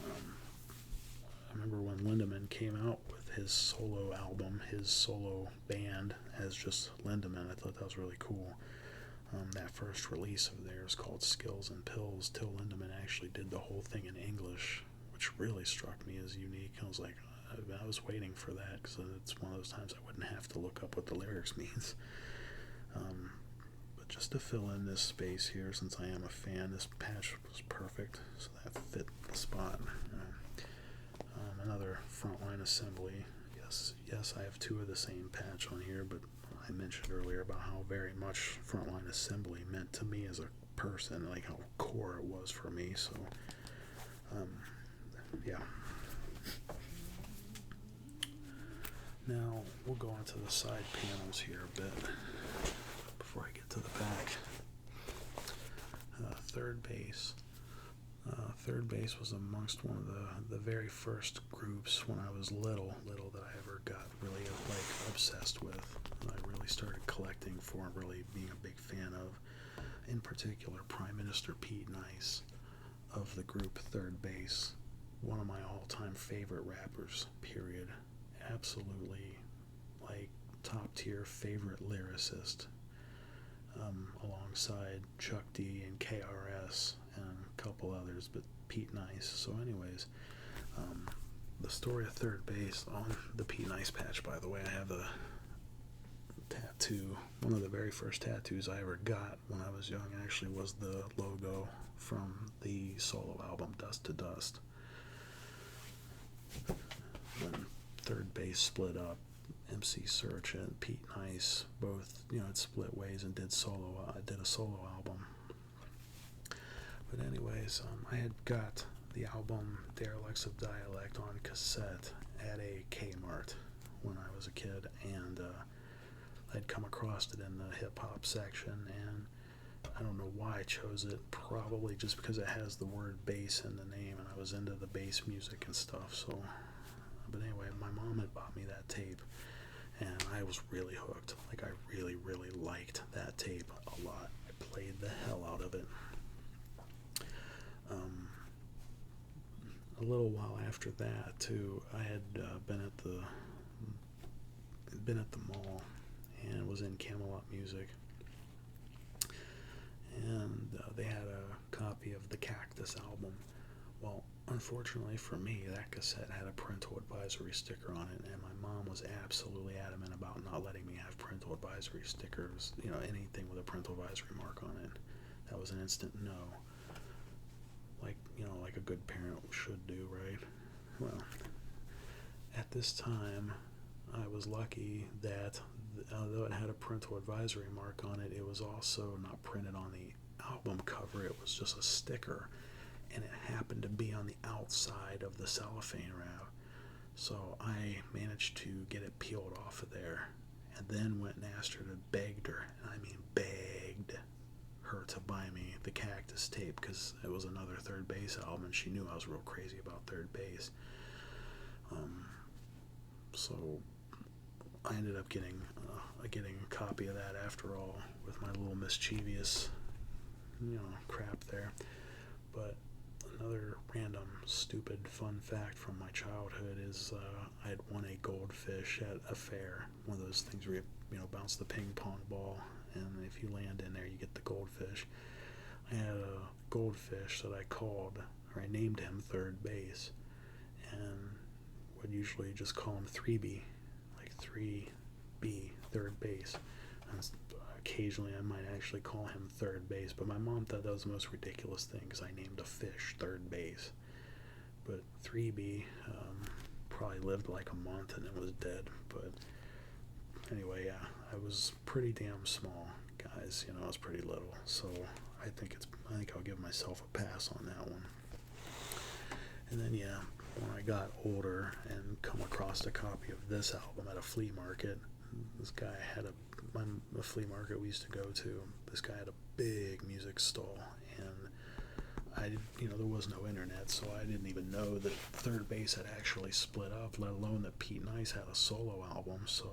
I remember when Lindemann came out with his solo album, his solo band as just Lindemann. I thought that was really cool. That first release of theirs called Skills and Pills, Till Lindemann actually did the whole thing in English, which really struck me as unique. I was like, I was waiting for that, because it's one of those times I wouldn't have to look up what the lyrics means. But just to fill in this space here, since I am a fan, this patch was perfect, so that fit the spot. Another Frontline Assembly. Yes, I have two of the same patch on here, but I mentioned earlier about how very much Frontline Assembly meant to me as a person, like how core it was for me. So, yeah. Now, we'll go on to the side panels here a bit before I get to the back. Third Bass. Third Bass was amongst one of the very first groups when I was little that I ever got really obsessed with. I really started collecting for and really being a big fan of. In particular, Prime Minister Pete Nice of the group Third Base, one of my all-time favorite rappers, period. Absolutely, like, top-tier favorite lyricist, alongside Chuck D and KRS and a couple others, but Pete Nice. So anyways, the story of Third Base on the Pete Nice patch, by the way, I have a tattoo. One of the very first tattoos I ever got when I was young actually was the logo from the solo album Dust to Dust. When Third Base split up, MC Search and Pete Nice both, had split ways and did a solo album. But anyways, I had got the album Derelicts of Dialect on cassette at a Kmart when I was a kid, and I'd come across it in the hip-hop section, and I don't know why I chose it, probably just because it has the word bass in the name, and I was into the bass music and stuff, so, but anyway, my mom had bought me that tape, and I was really hooked. Like, I really, really liked that tape a lot. I played the hell out of it. A little while after that, too, I had been at the mall and was in Camelot Music, and they had a copy of the Cactus album. Well, unfortunately for me, that cassette had a parental advisory sticker on it, and my mom was absolutely adamant about not letting me have parental advisory stickers, anything with a parental advisory mark on it. That was an instant no. Like a good parent should do, right? Well, at this time, I was lucky that although it had a parental advisory mark on it, it was also not printed on the album cover. It was just a sticker, and it happened to be on the outside of the cellophane wrap. So I managed to get it peeled off of there, and then went and asked her begged her, and I mean begged her to buy me the Cactus tape, because it was another Third Base album, and she knew I was real crazy about Third Base. So I ended up getting a copy of that after all, with my little mischievous, crap there. But another random, stupid, fun fact from my childhood is I had won a goldfish at a fair, one of those things where you bounce the ping pong ball, and if you land in there, you get the goldfish. I had a goldfish that I named him Third Base, and would usually just call him 3B, like 3B, Third Base. And occasionally I might actually call him Third Base, but my mom thought that was the most ridiculous thing, because I named a fish Third Base. But 3B probably lived like a month and then was dead. But anyway, yeah, I was pretty damn small, guys. I was pretty little, so I think I'll give myself a pass on that one. And then, yeah, when I got older and come across a copy of this album at a flea market, this guy had a flea market we used to go to. This guy had a big music stall, and there was no internet, so I didn't even know that Third Base had actually split up, let alone that Pete Nice had a solo album. So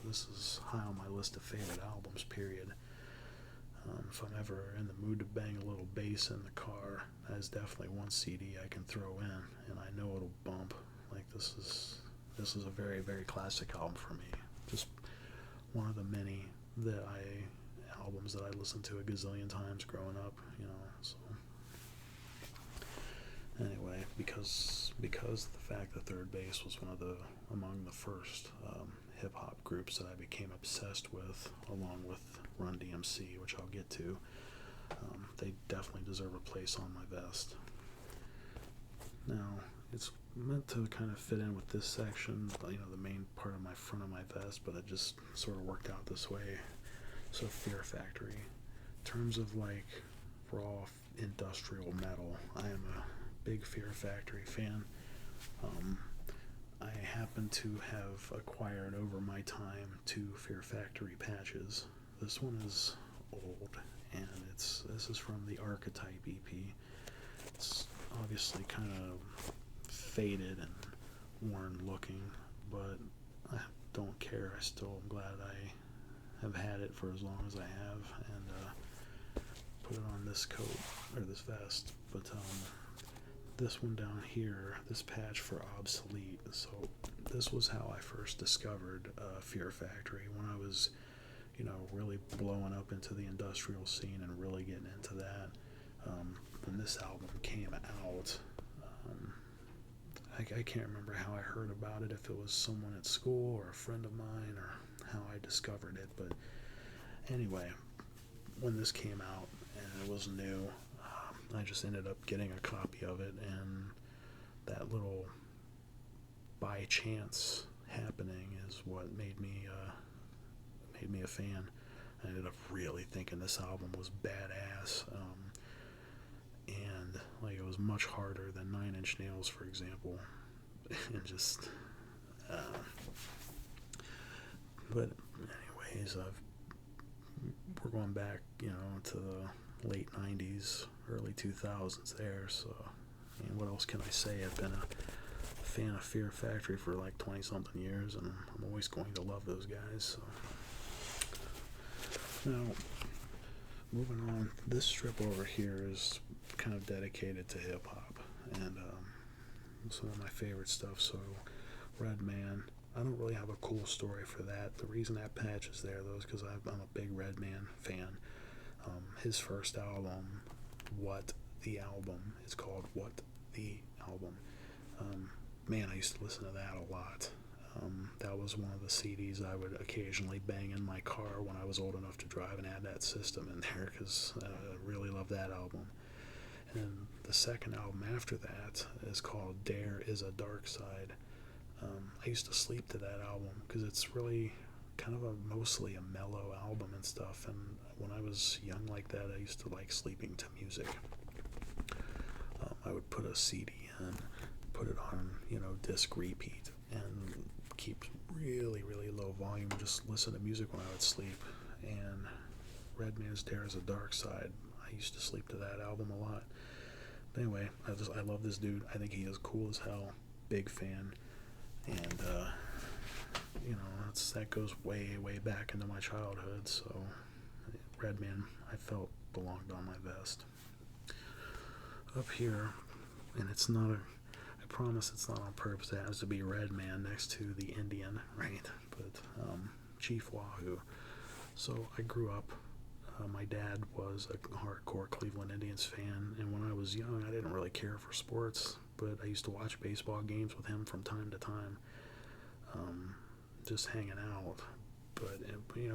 this is high on my list of favorite albums, period. If I'm ever in the mood to bang a little bass in the car, that is definitely one CD I can throw in, and I know it'll bump. Like, this is a very, very classic album for me. Just one of the many albums that I listened to a gazillion times growing up, so anyway, because the fact that Third Base was among the first hip-hop groups that I became obsessed with, along with Run DMC, which I'll get to, they definitely deserve a place on my vest. Now, it's meant to kind of fit in with this section, the main part of my front of my vest, but it just sort of worked out this way. So Fear Factory, in terms of like raw industrial metal, I am a big Fear Factory fan. I happen to have acquired over my time 2 Fear Factory patches. This one is old, and this is from the Archetype EP. It's obviously kind of faded and worn looking, but don't care. I still am glad I have had it for as long as I have, and put it on this coat, or this vest. But this one down here, this patch for obsolete. So this was how I first discovered Fear Factory, when I was, really blowing up into the industrial scene and really getting into that. When this album came out, I can't remember how I heard about it, if it was someone at school or a friend of mine, or how I discovered it. But anyway, when this came out and it was new, I just ended up getting a copy of it, and that little by chance happening is what made me a fan. I ended up really thinking this album was badass, and like it was much harder than Nine Inch Nails, for example, and just. But anyways, we're going back, to the late '90s, early 2000s there. So, what else can I say? I've been a fan of Fear Factory for like 20-something years, and I'm always going to love those guys. So. Now, moving on, this strip over here is kind of dedicated to hip-hop, and some of my favorite stuff. So, Redman, I don't really have a cool story for that. The reason that patch is there, though, is because I'm a big Redman fan. His first album, What the Album, is called What the Album. Man, I used to listen to that a lot. That was one of the CDs I would occasionally bang in my car when I was old enough to drive and add that system in there, because I really love that album. And the second album after that is called There Is a Dark Side. I used to sleep to that album because it's really kind of mostly a mellow album and stuff, and when I was young like that, I used to like sleeping to music. I would put a CD in, put it on, disc repeat, and keep really, really low volume, just listen to music when I would sleep. And Redman's There Is a Dark Side, I used to sleep to that album a lot. But anyway, I love this dude. I think he is cool as hell. Big fan. And that goes way, way back into my childhood. So Redman, I felt, belonged on my vest. Up here, and it's not I promise it's not on purpose, it has to be Redman next to the Indian, right? But Chief Wahoo. So I grew up, my dad was a hardcore Cleveland Indians fan, and when I was young, I didn't really care for sports, but I used to watch baseball games with him from time to time, just hanging out. But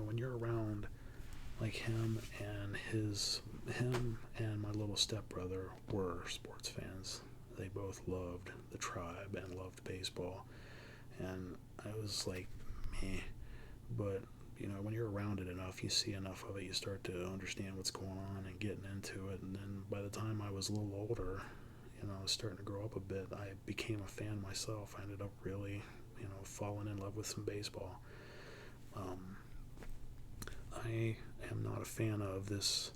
when you're around like him and my little stepbrother were sports fans. They both loved the Tribe and loved baseball, and I was like, meh. But when you're around it enough, you see enough of it, you start to understand what's going on and getting into it. And then by the time I was a little older, I was starting to grow up a bit, I became a fan myself. I ended up really, falling in love with some baseball. I am not a fan of this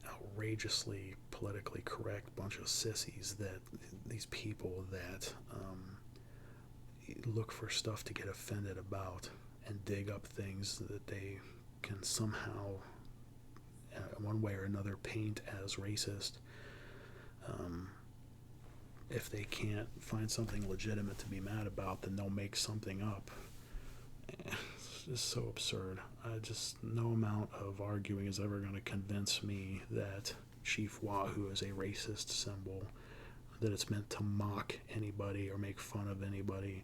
outrageously politically correct bunch of sissies, that these people that look for stuff to get offended about and dig up things that they can somehow, one way or another, paint as racist. If they can't find something legitimate to be mad about, then they'll make something up. It's just so absurd. No amount of arguing is ever going to convince me that Chief Wahoo is a racist symbol, that it's meant to mock anybody or make fun of anybody.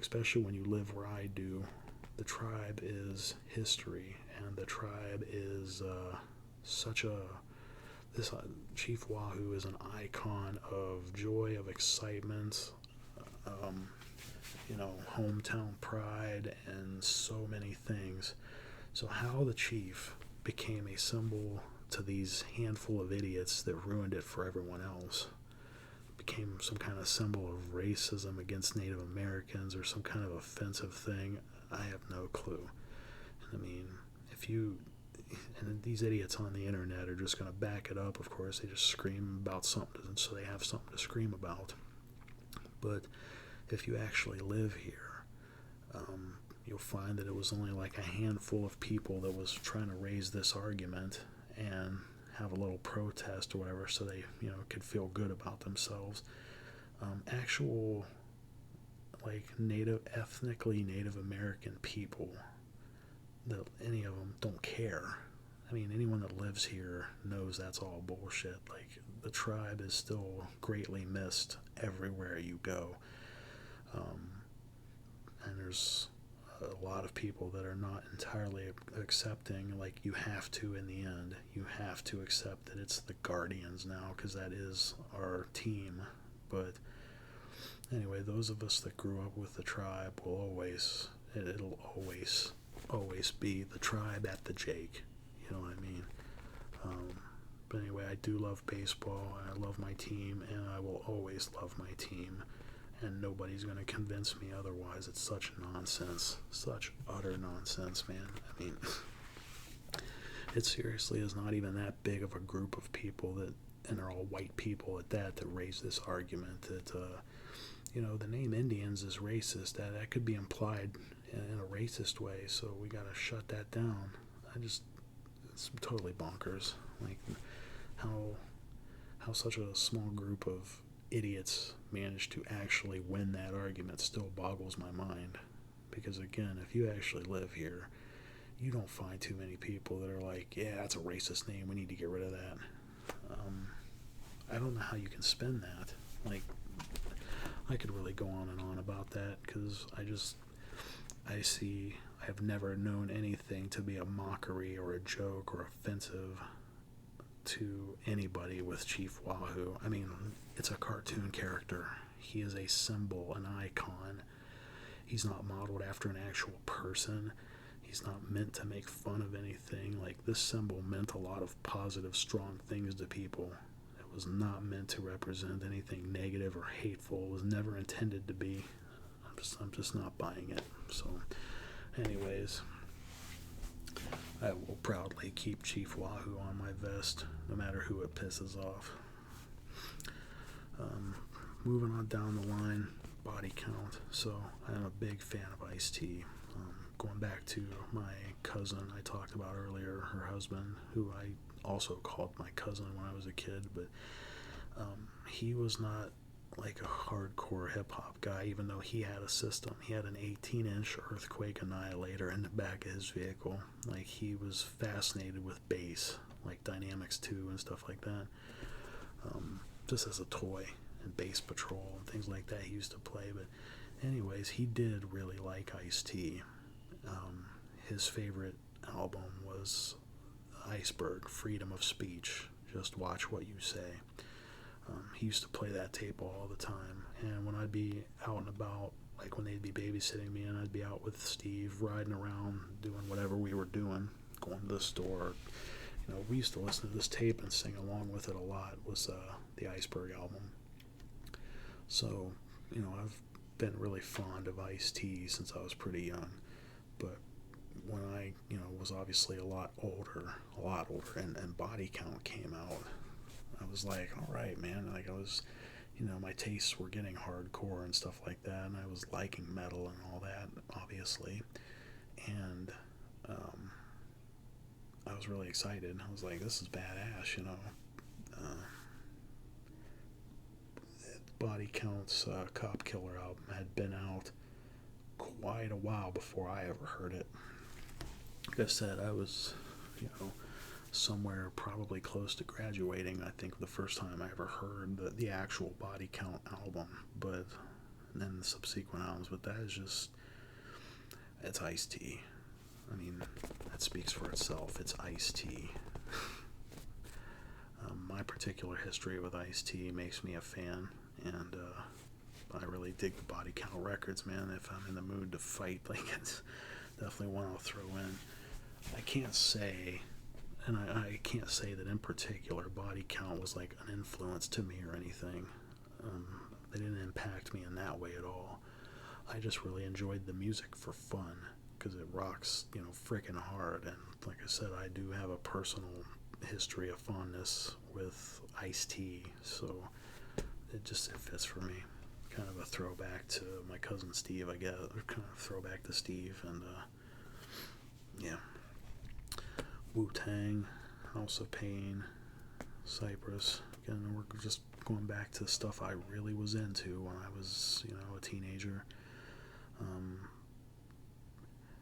Especially when you live where I do. The Tribe is history, and the Tribe is this Chief Wahoo is an icon of joy, of excitement, hometown pride, and so many things. So how the Chief became a symbol to these handful of idiots that ruined it for everyone else, became some kind of symbol of racism against Native Americans or some kind of offensive thing, I have no clue. And these idiots on the internet are just going to back it up. Of course, they just scream about something, so they have something to scream about. But if you actually live here, You'll find that it was only like a handful of people that was trying to raise this argument and have a little protest or whatever, so they could feel good about themselves. Actual like ethnically Native American people, that any of them don't care. I mean, anyone that lives here knows that's all bullshit. Like, the tribe is still greatly missed everywhere you go. And there's a lot of people that are not entirely accepting. Like, you have to, in the end, you have to accept that it's the Guardians now, because that is our team. But anyway, those of us that grew up with the tribe will always, it'll always be the tribe at the Jake. You know what I mean? But anyway, I do love baseball, and I love my team, and I will always love my team, and nobody's going to convince me otherwise. It's such nonsense. Such utter nonsense, man. I mean, it seriously is not even that big of a group of people that, and they're all white people at that raise this argument that, the name Indians is racist. That could be implied in a racist way, so we got to shut that down. It's totally bonkers. Like, how such a small group of idiots managed to actually win that argument still boggles my mind. Because again, if you actually live here, you don't find too many people that are like, yeah, that's a racist name, we need to get rid of that. I don't know how you can spin that. Like, I could really go on and on about that, because I have never known anything to be a mockery or a joke or offensive to anybody with Chief Wahoo. I mean, it's a cartoon character. He is a symbol, an icon. He's not modeled after an actual person. He's not meant to make fun of anything. Like, this symbol meant a lot of positive, strong things to people. It was not meant to represent anything negative or hateful. It was never intended to be. I'm just not buying it. So, anyways, I will proudly keep Chief Wahoo on my vest, no matter who it pisses off. Moving on down the line, body count. So, I'm a big fan of Ice-T. Going back to my cousin I talked about earlier, her husband, who I also called my cousin when I was a kid, but he was not like a hardcore hip-hop guy, even though he had a system. He had an 18-inch Earthquake Annihilator in the back of his vehicle. Like, he was fascinated with bass, like Dynamics 2 and stuff like that, just as a toy, and Bass Patrol and things like that he used to play. But anyways, he did really like Ice-T. His favorite album was Iceberg, Freedom of Speech, Just Watch What You Say. He used to play that tape all the time, and when I'd be out and about, like when they'd be babysitting me and I'd be out with Steve, riding around, doing whatever we were doing, going to the store, we used to listen to this tape and sing along with it a lot. It was the Iceberg album. So, I've been really fond of Ice-T since I was pretty young, but when I, was obviously a lot older, and Body Count came out, I was like, all right, man. Like, I was, my tastes were getting hardcore and stuff like that, and I was liking metal and all that, obviously. And I was really excited. I was like, this is badass, Body Count's Cop Killer album had been out quite a while before I ever heard it. Like I said, I was, somewhere probably close to graduating, I think, the first time I ever heard the actual Body Count album, and then the subsequent albums. But that is just, it's Ice-T. I mean, that speaks for itself. It's Ice-T. My particular history with Ice-T makes me a fan, and I really dig the Body Count records, man. If I'm in the mood to fight, like, it's definitely one I'll throw in. I can't say that in particular Body Count was like an influence to me or anything. They didn't impact me in that way at all. I just really enjoyed the music for fun, because it rocks, freaking hard. And like I said, I do have a personal history of fondness with Ice-T, so it fits for me. kind of a throwback to my cousin Steve, I guess. Or kind of throwback to Steve. And, yeah. Wu-Tang, House of Pain, Cypress. Again, we're just going back to stuff I really was into when I was, a teenager.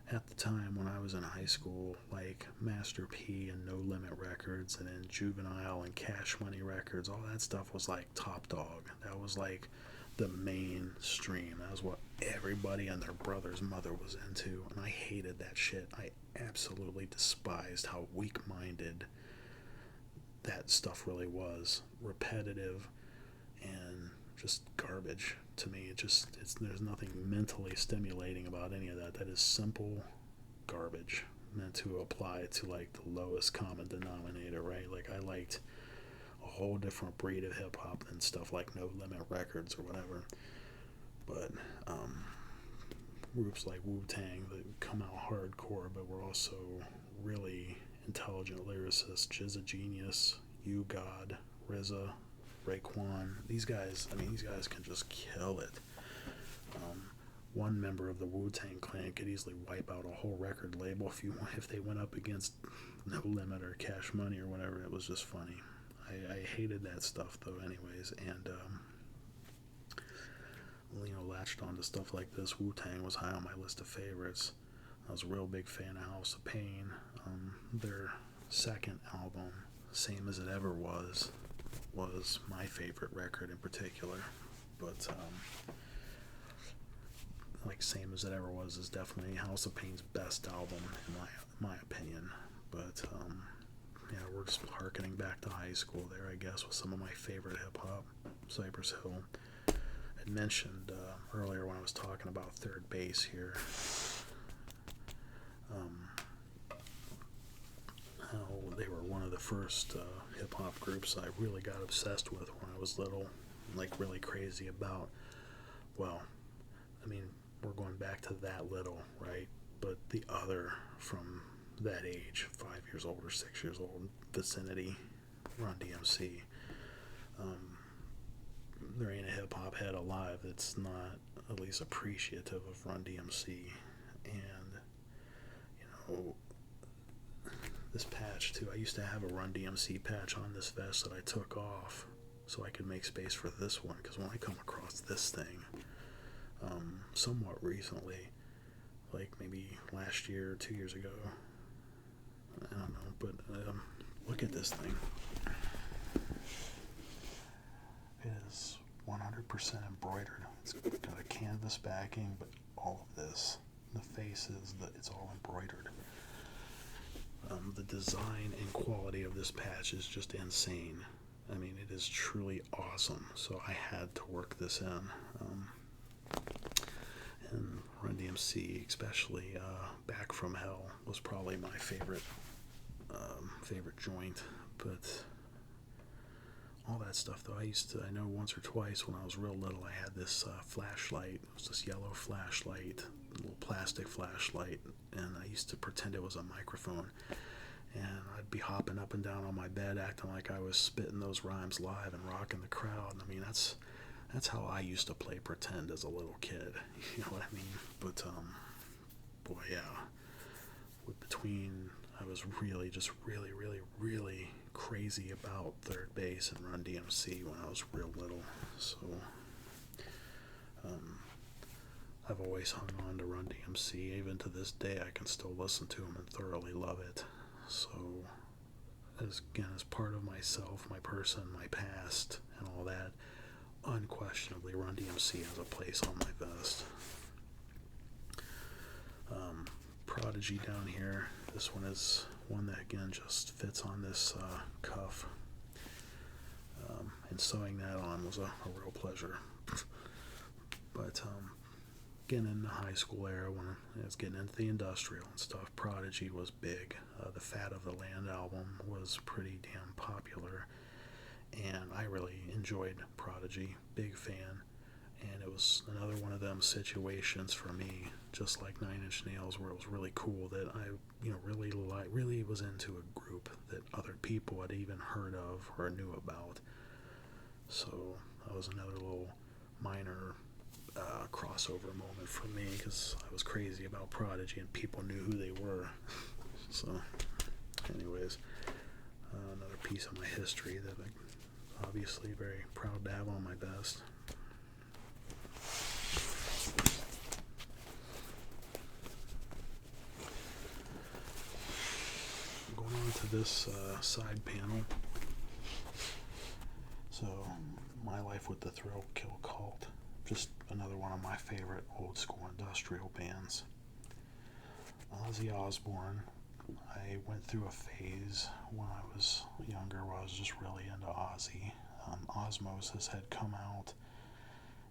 At the time when I was in high school, like Master P and No Limit Records, and then Juvenile and Cash Money Records, all that stuff was like top dog. That was like the mainstream. That was what everybody and their brother's mother was into, and I hated that shit. I absolutely despised how weak-minded that stuff really was. Repetitive and just garbage to me. There's nothing mentally stimulating about any of that. That is simple garbage meant to apply to like the lowest common denominator, right? Like I liked a whole different breed of hip hop than stuff like No Limit Records or whatever. But groups like Wu-Tang that come out hardcore, but were also really intelligent lyricists. Jizza Genius, You God, RZA, Raekwon. These guys can just kill it. One member of the Wu-Tang Clan could easily wipe out a whole record label if they went up against No Limit or Cash Money or whatever. It was just funny. I hated that stuff though, anyways, and latched onto stuff like this. Wu-Tang was high on my list of favorites. I was a real big fan of House of Pain. Their second album, Same As It Ever Was my favorite record in particular. But like Same As It Ever Was is definitely House of Pain's best album in my opinion. But yeah, we're just harkening back to high school there, I guess, with some of my favorite hip hop. Cypress Hill. I mentioned earlier when I was talking about Third Base here, how they were one of the first hip hop groups I really got obsessed with when I was little, like really crazy about. Well, I mean, we're going back to that little, right? But the other from that age, 5 years old or 6 years old, vicinity, Run DMC. There ain't a hip hop head alive that's not at least appreciative of Run DMC. And, this patch too. I used to have a Run DMC patch on this vest that I took off so I could make space for this one, because when I come across this thing, somewhat recently, like maybe last year or 2 years ago, I don't know, but look at this thing. It is 100% embroidered. It's got a canvas backing, but all of this, the faces, it's all embroidered. The design and quality of this patch is just insane. I mean, it is truly awesome. So I had to work this in. And Run DMC, especially Back From Hell, was probably my favorite joint. But all that stuff, though, I know once or twice when I was real little, I had this flashlight. It was this yellow flashlight, a little plastic flashlight, and I used to pretend it was a microphone. And I'd be hopping up and down on my bed, acting like I was spitting those rhymes live and rocking the crowd. I mean, that's how I used to play pretend as a little kid. You know what I mean? But boy, yeah. I was really, just really, really, really crazy about Third Base and Run DMC when I was real little. So I've always hung on to Run DMC. Even to this day, I can still listen to them and thoroughly love it. So, as part of myself, my person, my past, and all that, unquestionably, Run DMC has a place on my vest. Prodigy down here. This one is one that, again, just fits on this cuff. And sewing that on was a real pleasure. But, again, in the high school era, when I was getting into the industrial and stuff, Prodigy was big. The Fat of the Land album was pretty damn popular, and I really enjoyed Prodigy, big fan. And it was another one of them situations for me, just like Nine Inch Nails, where it was really cool that I, really was into a group that other people had even heard of or knew about. So that was another little minor crossover moment for me because I was crazy about Prodigy and people knew who they were. So, anyways, another piece of my history that I'm obviously very proud to have on my vest. Going on to this side panel. So, My Life with the Thrill Kill Cult. Just another one of my favorite old school industrial bands. Ozzy Osbourne. I went through a phase when I was younger where I was just really into Ozzy. Osmosis had come out,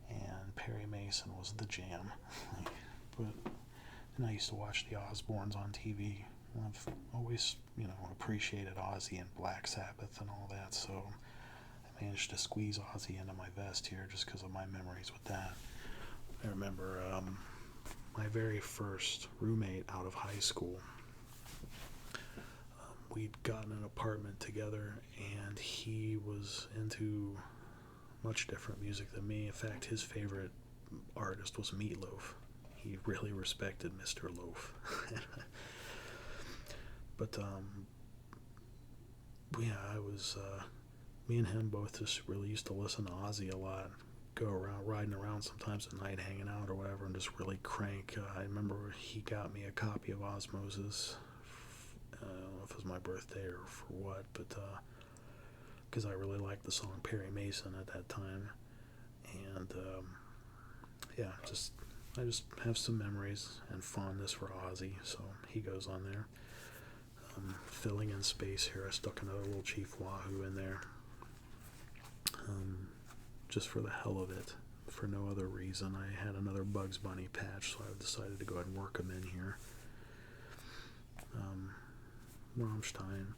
and Perry Mason was the jam. And I used to watch the Osbournes on TV. I've always, appreciated Ozzy and Black Sabbath and all that, so I managed to squeeze Ozzy into my vest here just because of my memories with that. I remember my very first roommate out of high school. We'd gotten an apartment together, and he was into much different music than me. In fact, his favorite artist was Meatloaf. He really respected Mr. Loaf. But, me and him both just really used to listen to Ozzy a lot. Go around, riding around sometimes at night, hanging out or whatever, and just really crank. I remember he got me a copy of Osmosis. I don't know if it was my birthday or for what, but because I really liked the song Perry Mason at that time. And, I just have some memories and fondness for Ozzy, so he goes on there. Filling in space here, I stuck another little Chief Wahoo in there. Just for the hell of it, for no other reason. I had another Bugs Bunny patch, so I decided to go ahead and work them in here. Rammstein.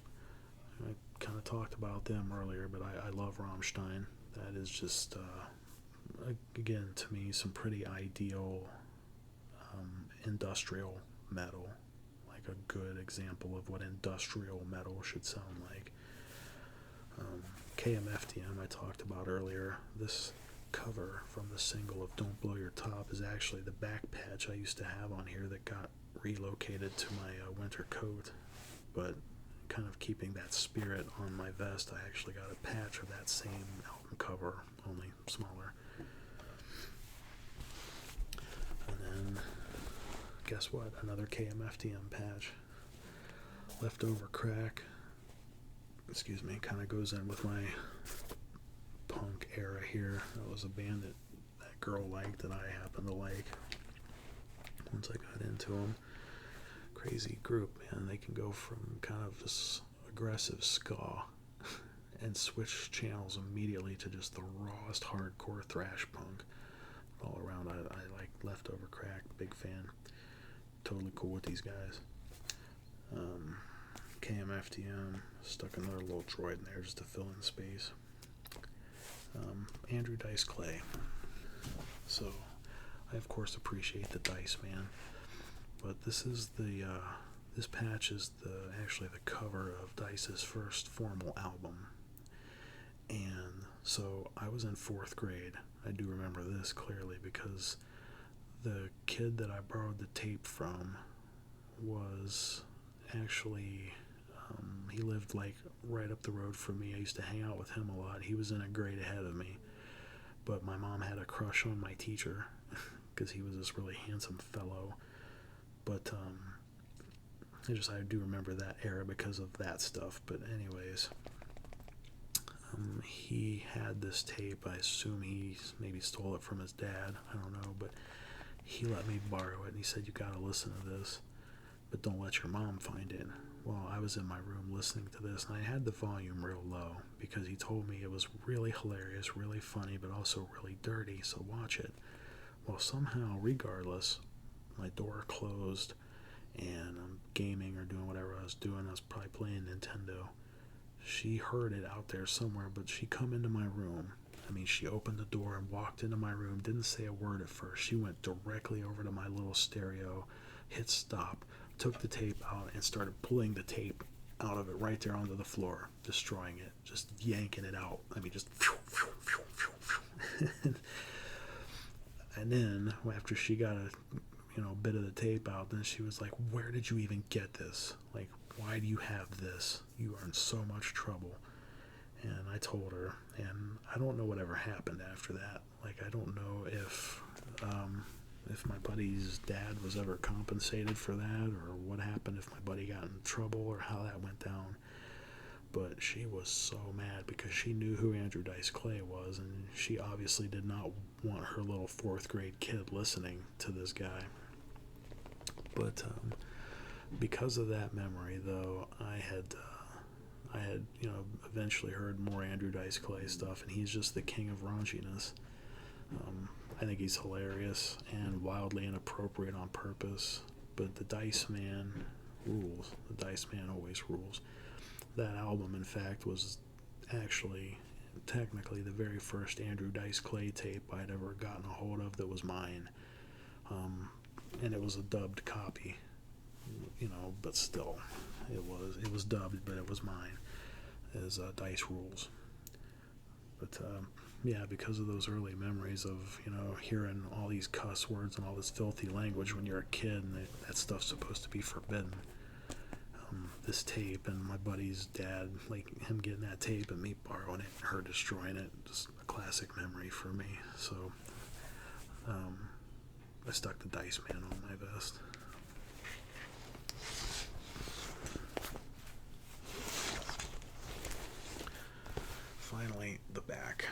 I kind of talked about them earlier, but I love Rammstein. That is just, again, to me, some pretty ideal industrial metal. Like a good example of what industrial metal should sound like. KMFDM I talked about earlier. This cover from the single of Don't Blow Your Top is actually the back patch I used to have on here that got relocated to my winter coat. But kind of keeping that spirit on my vest, I actually got a patch of that same album cover, only smaller. And then, guess what? Another KMFDM patch. Leftover Crack. Kind of goes in with my punk era here. That was a band that girl liked that I happened to like. Once I got into them. Crazy group, man. They can go from kind of this aggressive ska and switch channels immediately to just the rawest hardcore thrash punk. All around, I like Leftover Crack. Big fan. Totally cool with these guys. KMFDM, stuck another little droid in there just to fill in space. Andrew Dice Clay. So, I of course appreciate the Dice Man, but this is this patch is actually the cover of Dice's first formal album. And so I was in 4th grade. I do remember this clearly because the kid that I borrowed the tape from was actually, he lived like right up the road from me. I used to hang out with him a lot. He was in a grade ahead of me, but my mom had a crush on my teacher because he was this really handsome fellow. But I do remember that era because of that stuff. But anyways, he had this tape. I assume he maybe stole it from his dad. I don't know, but he let me borrow it, and he said, "You gotta listen to this, but don't let your mom find it." Well, I was in my room listening to this, and I had the volume real low because he told me it was really hilarious, really funny, but also really dirty, so watch it. Well, somehow, regardless, my door closed, and I'm gaming or doing whatever I was doing. I was probably playing Nintendo. She heard it out there somewhere, but she come into my room. She opened the door and walked into my room, didn't say a word at first. She went directly over to my little stereo, hit stop, took the tape out, and started pulling the tape out of it right there onto the floor, destroying it, just yanking it out. Just And then after she got a bit of the tape out, then she was like, "Where did you even get this? Like, why do you have this? You are in so much trouble." And I told her, and I don't know whatever happened after that. Like, I don't know if my buddy's dad was ever compensated for that, or what happened if my buddy got in trouble, or how that went down. But she was so mad because she knew who Andrew Dice Clay was, and she obviously did not want her little fourth grade kid listening to this guy. But because of that memory, though, I had eventually heard more Andrew Dice Clay stuff, and he's just the king of raunchiness. I think he's hilarious and wildly inappropriate on purpose, but the Dice Man rules. The Dice Man always rules. That album, in fact, was actually technically the very first Andrew Dice Clay tape I'd ever gotten a hold of that was mine. And it was a dubbed copy, but still, it was dubbed, but it was mine, as Dice Rules. But yeah, because of those early memories of hearing all these cuss words and all this filthy language when you're a kid, and that stuff's supposed to be forbidden. This tape and my buddy's dad, like him getting that tape and me borrowing it and her destroying it, just a classic memory for me. So I stuck the Dice Man on my vest. Finally, the back.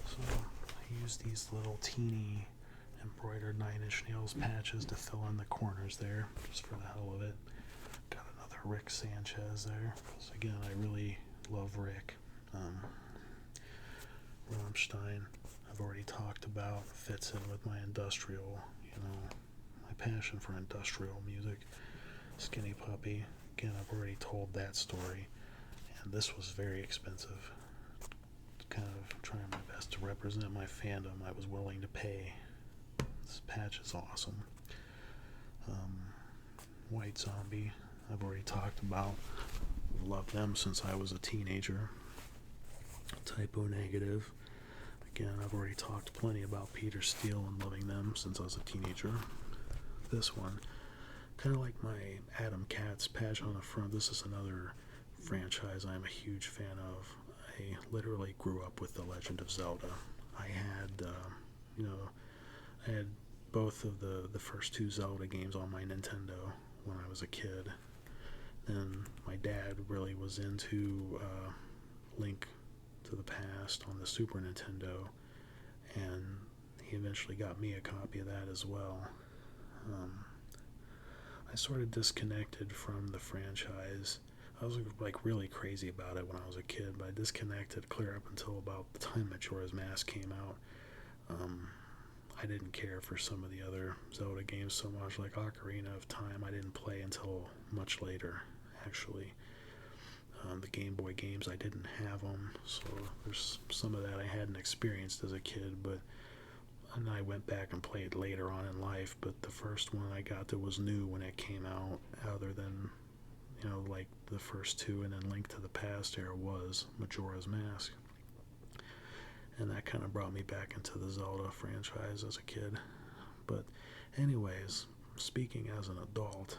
So I use these little teeny embroidered 9-inch nails patches to fill in the corners there, just for the hell of it. Got another Rick Sanchez there. So again, I really love Rick. Rammstein, I've already talked about, fits in with my industrial, my passion for industrial music. Skinny Puppy, again, I've already told that story, and this was very expensive. Kind of trying my best to represent my fandom. I was willing to pay. This patch is awesome. White Zombie, I've already talked about. Loved them since I was a teenager. Typo Negative, again, I've already talked plenty about Peter Steele and loving them since I was a teenager. This one, kind of like my Adam Katz patch on the front, this is another franchise I'm a huge fan of. I literally grew up with The Legend of Zelda. I had, I had both of the first two Zelda games on my Nintendo when I was a kid. Then my dad really was into Link to the Past on the Super Nintendo, and he eventually got me a copy of that as well. I sort of disconnected from the franchise. I was like really crazy about it when I was a kid, but I disconnected clear up until about the time Majora's Mask came out. I didn't care for some of the other Zelda games so much, like Ocarina of Time. I didn't play until much later, actually. The Game Boy games, I didn't have them, so there's some of that I hadn't experienced as a kid, and I went back and played later on in life, but the first one I got that was new when it came out, other than, like the first two and then Link to the Past era, was Majora's Mask. And that kind of brought me back into the Zelda franchise as a kid. But anyways, speaking as an adult,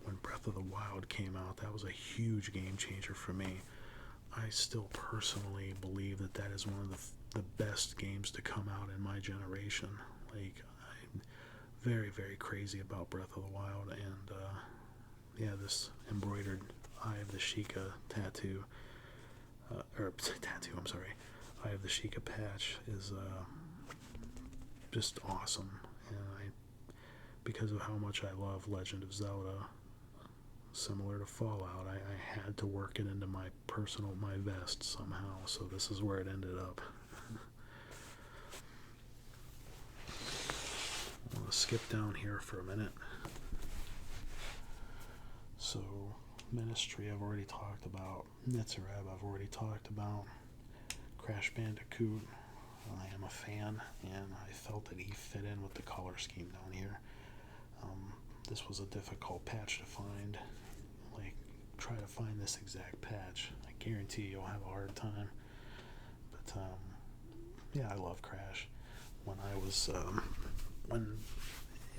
when Breath of the Wild came out, that was a huge game changer for me. I still personally believe that is one of the best games to come out in my generation. Like, I'm very, very crazy about Breath of the Wild, and this embroidered Eye of the Sheikah tattoo, Eye of the Sheikah patch is just awesome, and because of how much I love Legend of Zelda, similar to Fallout, I had to work it into my vest somehow, so this is where it ended up. I'm going to skip down here for a minute. So, Ministry I've already talked about, Nitzareb I've already talked about, Crash Bandicoot, I am a fan, and I felt that he fit in with the color scheme down here. this was a difficult patch to find. Like, try to find this exact patch. I guarantee you'll have a hard time. But yeah, I love Crash. When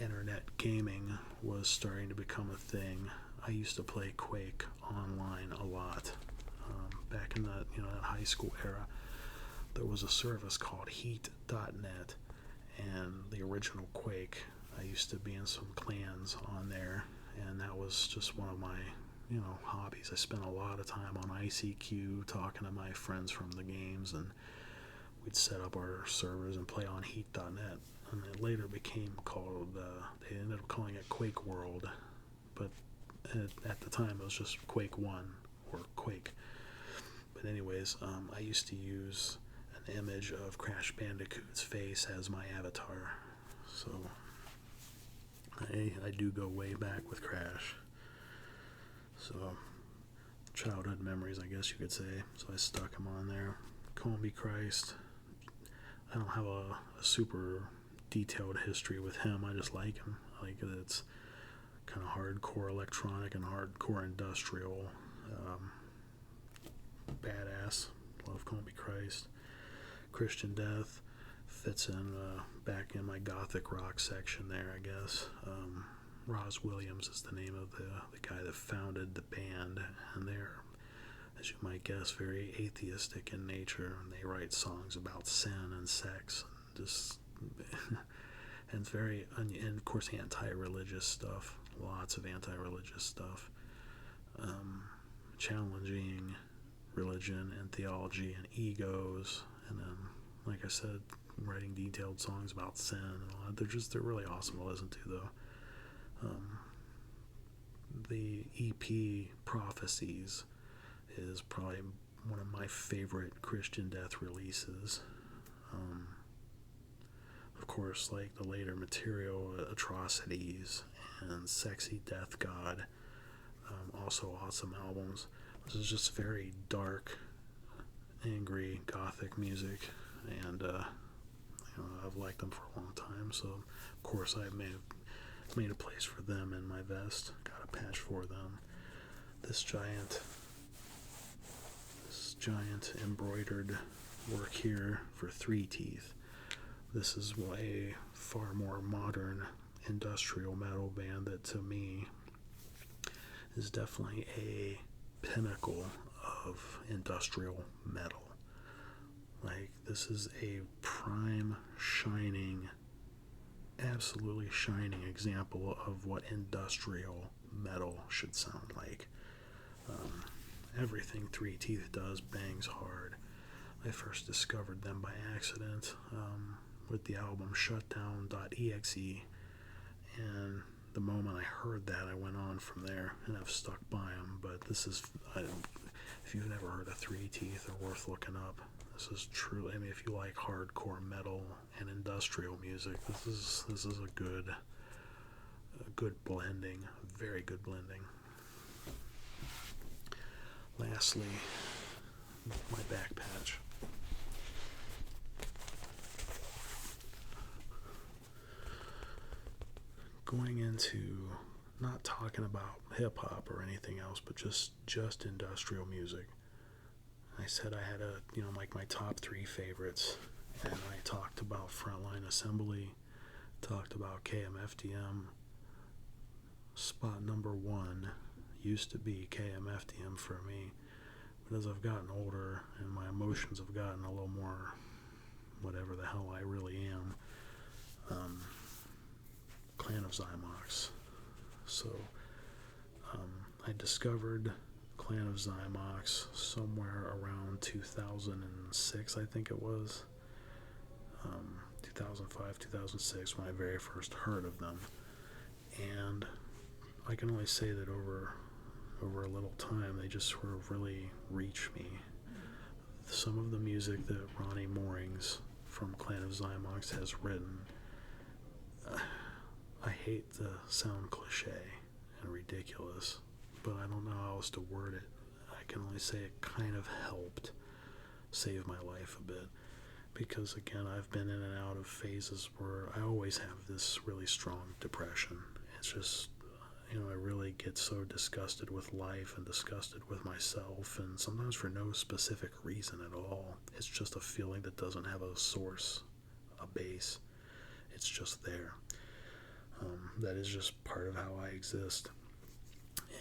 internet gaming was starting to become a thing, I used to play Quake online a lot. Back in that that high school era, there was a service called Heat.net, and the original Quake. I used to be in some clans on there, and that was just one of my hobbies. I spent a lot of time on ICQ talking to my friends from the games, and we'd set up our servers and play on Heat.net. And it later became called, they ended up calling it Quake World, but at the time it was just Quake 1 or Quake. But anyways, I used to use an image of Crash Bandicoot's face as my avatar. So I do go way back with Crash. So childhood memories, I guess you could say. So I stuck him on there. Combi Christ. I don't have a super detailed history with him. I just like him. I like that it's kind of hardcore electronic and hardcore industrial. Badass. Love Combi Christ. Christian Death fits in back in my gothic rock section there, I guess. Roz Williams is the name of the guy that founded the band, and they're, as you might guess, very atheistic in nature, and they write songs about sin and sex, and just and it's very, and of course anti-religious stuff, lots of anti-religious stuff, challenging religion and theology and egos, and then, like I said, writing detailed songs about sin and all that. They're really awesome to listen to, though. The EP Prophecies is probably one of my favorite Christian Death releases. Of course, like the later material, Atrocities and Sexy Death God, also awesome albums. This is just very dark, angry, gothic music, and I've liked them for a long time. So, of course, I made a place for them in my vest. Got a patch for them. This giant embroidered work here for Three Teeth. This is a far more modern industrial metal band that, to me, is definitely a pinnacle of industrial metal. Like, this is a prime, shining, absolutely shining example of what industrial metal should sound like. Everything Three Teeth does bangs hard. I first discovered them by accident with the album Shutdown.exe, and the moment I heard that, I went on from there, and I've stuck by them. But this is, if you've never heard of Three Teeth, they're worth looking up. This is truly, I mean, if you like hardcore metal and industrial music, this is a good blending, a very good blending. Lastly, my back patch. Going into not talking about hip-hop or anything else, but just industrial music. I said I had like my top 3 favorites, and I talked about Frontline Assembly, talked about KMFDM. Spot number 1 used to be KMFDM for me, but as I've gotten older and my emotions have gotten a little more whatever the hell I really am, Clan of Zymox. So I discovered Clan of Zymox somewhere around 2006, I think it was, 2005, 2006, when I very first heard of them. And I can only say that over a little time, they just sort of really reached me. Some of the music that Ronnie Moorings from Clan of Zymox has written, I hate to sound cliche and ridiculous, but I don't know how else to word it. I can only say it kind of helped save my life a bit, because again, I've been in and out of phases where I always have this really strong depression. It's just I really get so disgusted with life and disgusted with myself, and sometimes for no specific reason at all. It's just a feeling that doesn't have a source, a base. It's just there. That is just part of how I exist.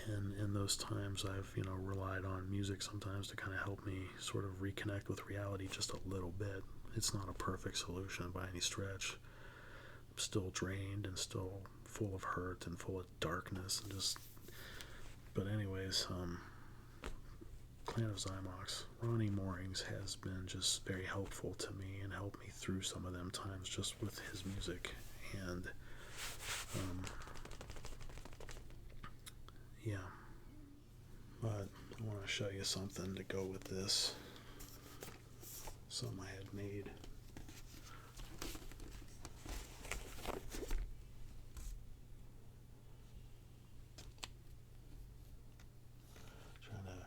And in those times, I've relied on music sometimes to kind of help me sort of reconnect with reality just a little bit. It's not a perfect solution by any stretch. I'm still drained and still full of hurt and full of darkness and just. But anyways, Clan of Zymox, Ronnie Moorings has been just very helpful to me and helped me through some of them times just with his music. And yeah, but I want to show you something to go with this. Something I had made. Trying to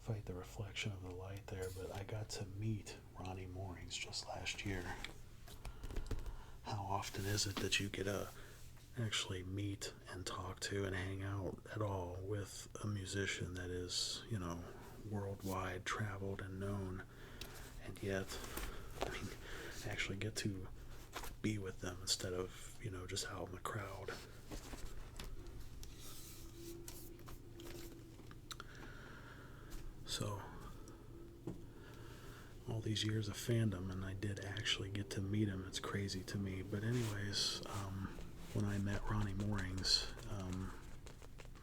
fight the reflection of the light there, but I got to meet Ronnie Moorings just last year. How often is it that you get to actually meet and talk to and hang out at all with a musician that is, worldwide traveled and known, and yet, actually get to be with them instead of, just out in the crowd. So, all these years of fandom, and I did actually get to meet him. It's crazy to me. But anyways, when I met Ronnie Moorings,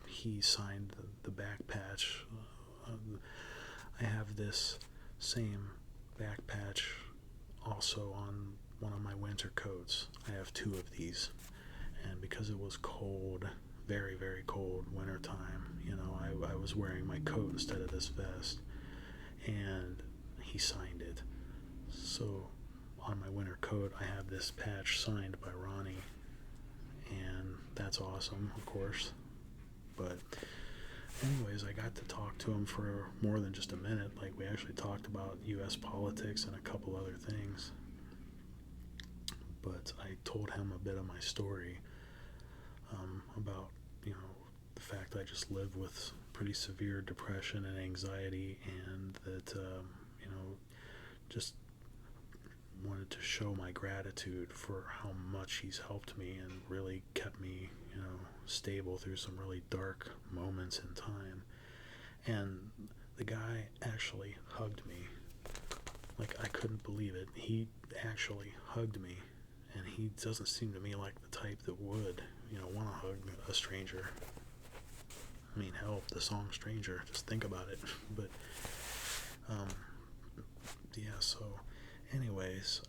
he signed the back patch. I have this same back patch also on one of my winter coats. I have two of these, and because it was cold, very, very cold winter time, I was wearing my coat instead of this vest, and he signed it. So on my winter coat, I have this patch signed by Ronnie, and that's awesome, of course. But anyways, I got to talk to him for more than just a minute. Like, we actually talked about U.S. politics and a couple other things. But I told him a bit of my story, about, the fact I just live with pretty severe depression and anxiety, and that, just wanted to show my gratitude for how much he's helped me and really kept me, stable through some really dark moments in time. And the guy actually hugged me. Like, I couldn't believe it. He actually hugged me, and he doesn't seem to me like the type that would, want to hug a stranger. Hell, the song Stranger, just think about it. But, yeah, so anyways,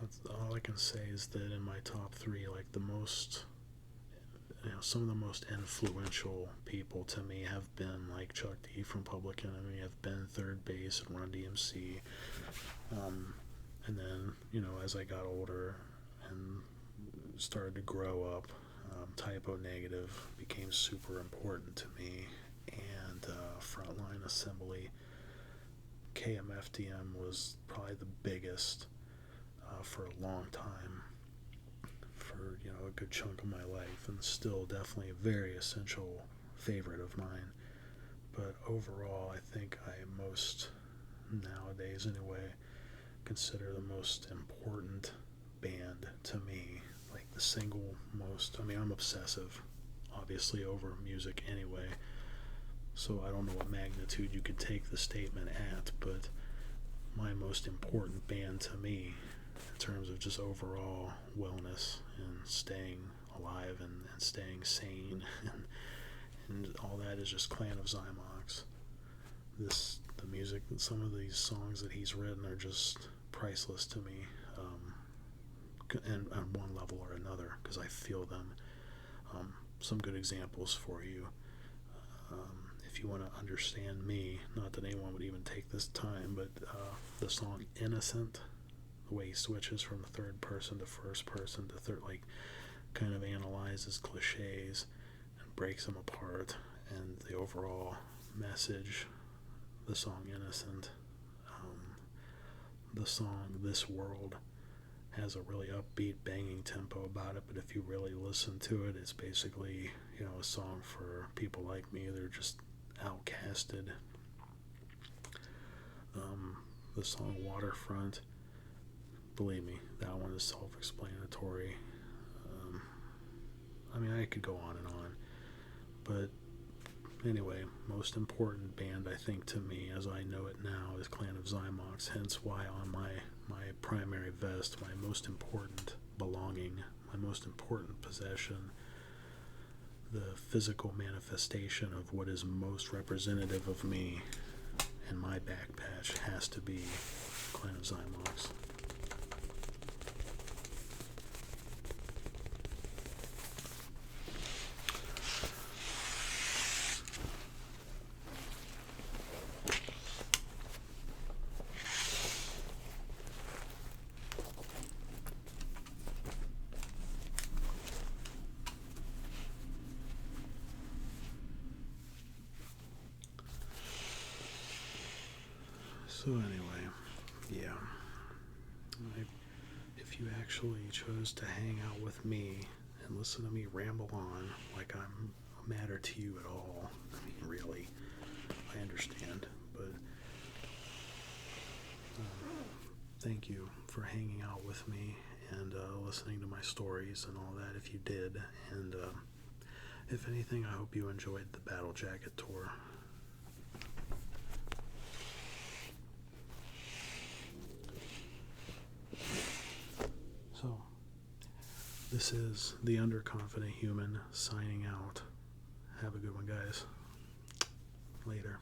that's all I can say is that in my top three, like, the most, some of the most influential people to me have been like Chuck D from Public Enemy, have been Third Base and Run DMC, and then, as I got older and started to grow up, Typo Negative became super important to me, and Frontline Assembly, KMFDM was probably the biggest for a long time, for a good chunk of my life, and still definitely a very essential favorite of mine. But overall, I think I most, nowadays anyway, consider the most important band to me, like the single most. I'm obsessive, obviously, over music anyway, so I don't know what magnitude you could take the statement at, but my most important band to me, in terms of just overall wellness and staying alive and staying sane and all that, is just Clan of Zymox. The music, some of these songs that he's written are just priceless to me, and on one level or another, because I feel them. Some good examples for you. If you want to understand me, not that anyone would even take this time, but the song Innocent, the way he switches from third person to first person to third, like, kind of analyzes cliches and breaks them apart, and the overall message, the song Innocent, the song This World, has a really upbeat, banging tempo about it. But if you really listen to it, it's basically, a song for people like me. They're just outcasted. The song Waterfront, believe me, that one is self-explanatory. I could go on and on, but anyway, most important band I think to me, as I know it now, is Clan of Zymox. Hence why on my primary vest, my most important belonging, my most important possession, the physical manifestation of what is most representative of me and my back patch has to be Clan of Zymox. So anyway, yeah, if you actually chose to hang out with me and listen to me ramble on like I'm a matter to you at all, really, I understand, but thank you for hanging out with me and listening to my stories and all that if you did, and if anything, I hope you enjoyed the Battlejacket tour. So, this is the Underconfident Human signing out. Have a good one, guys. Later.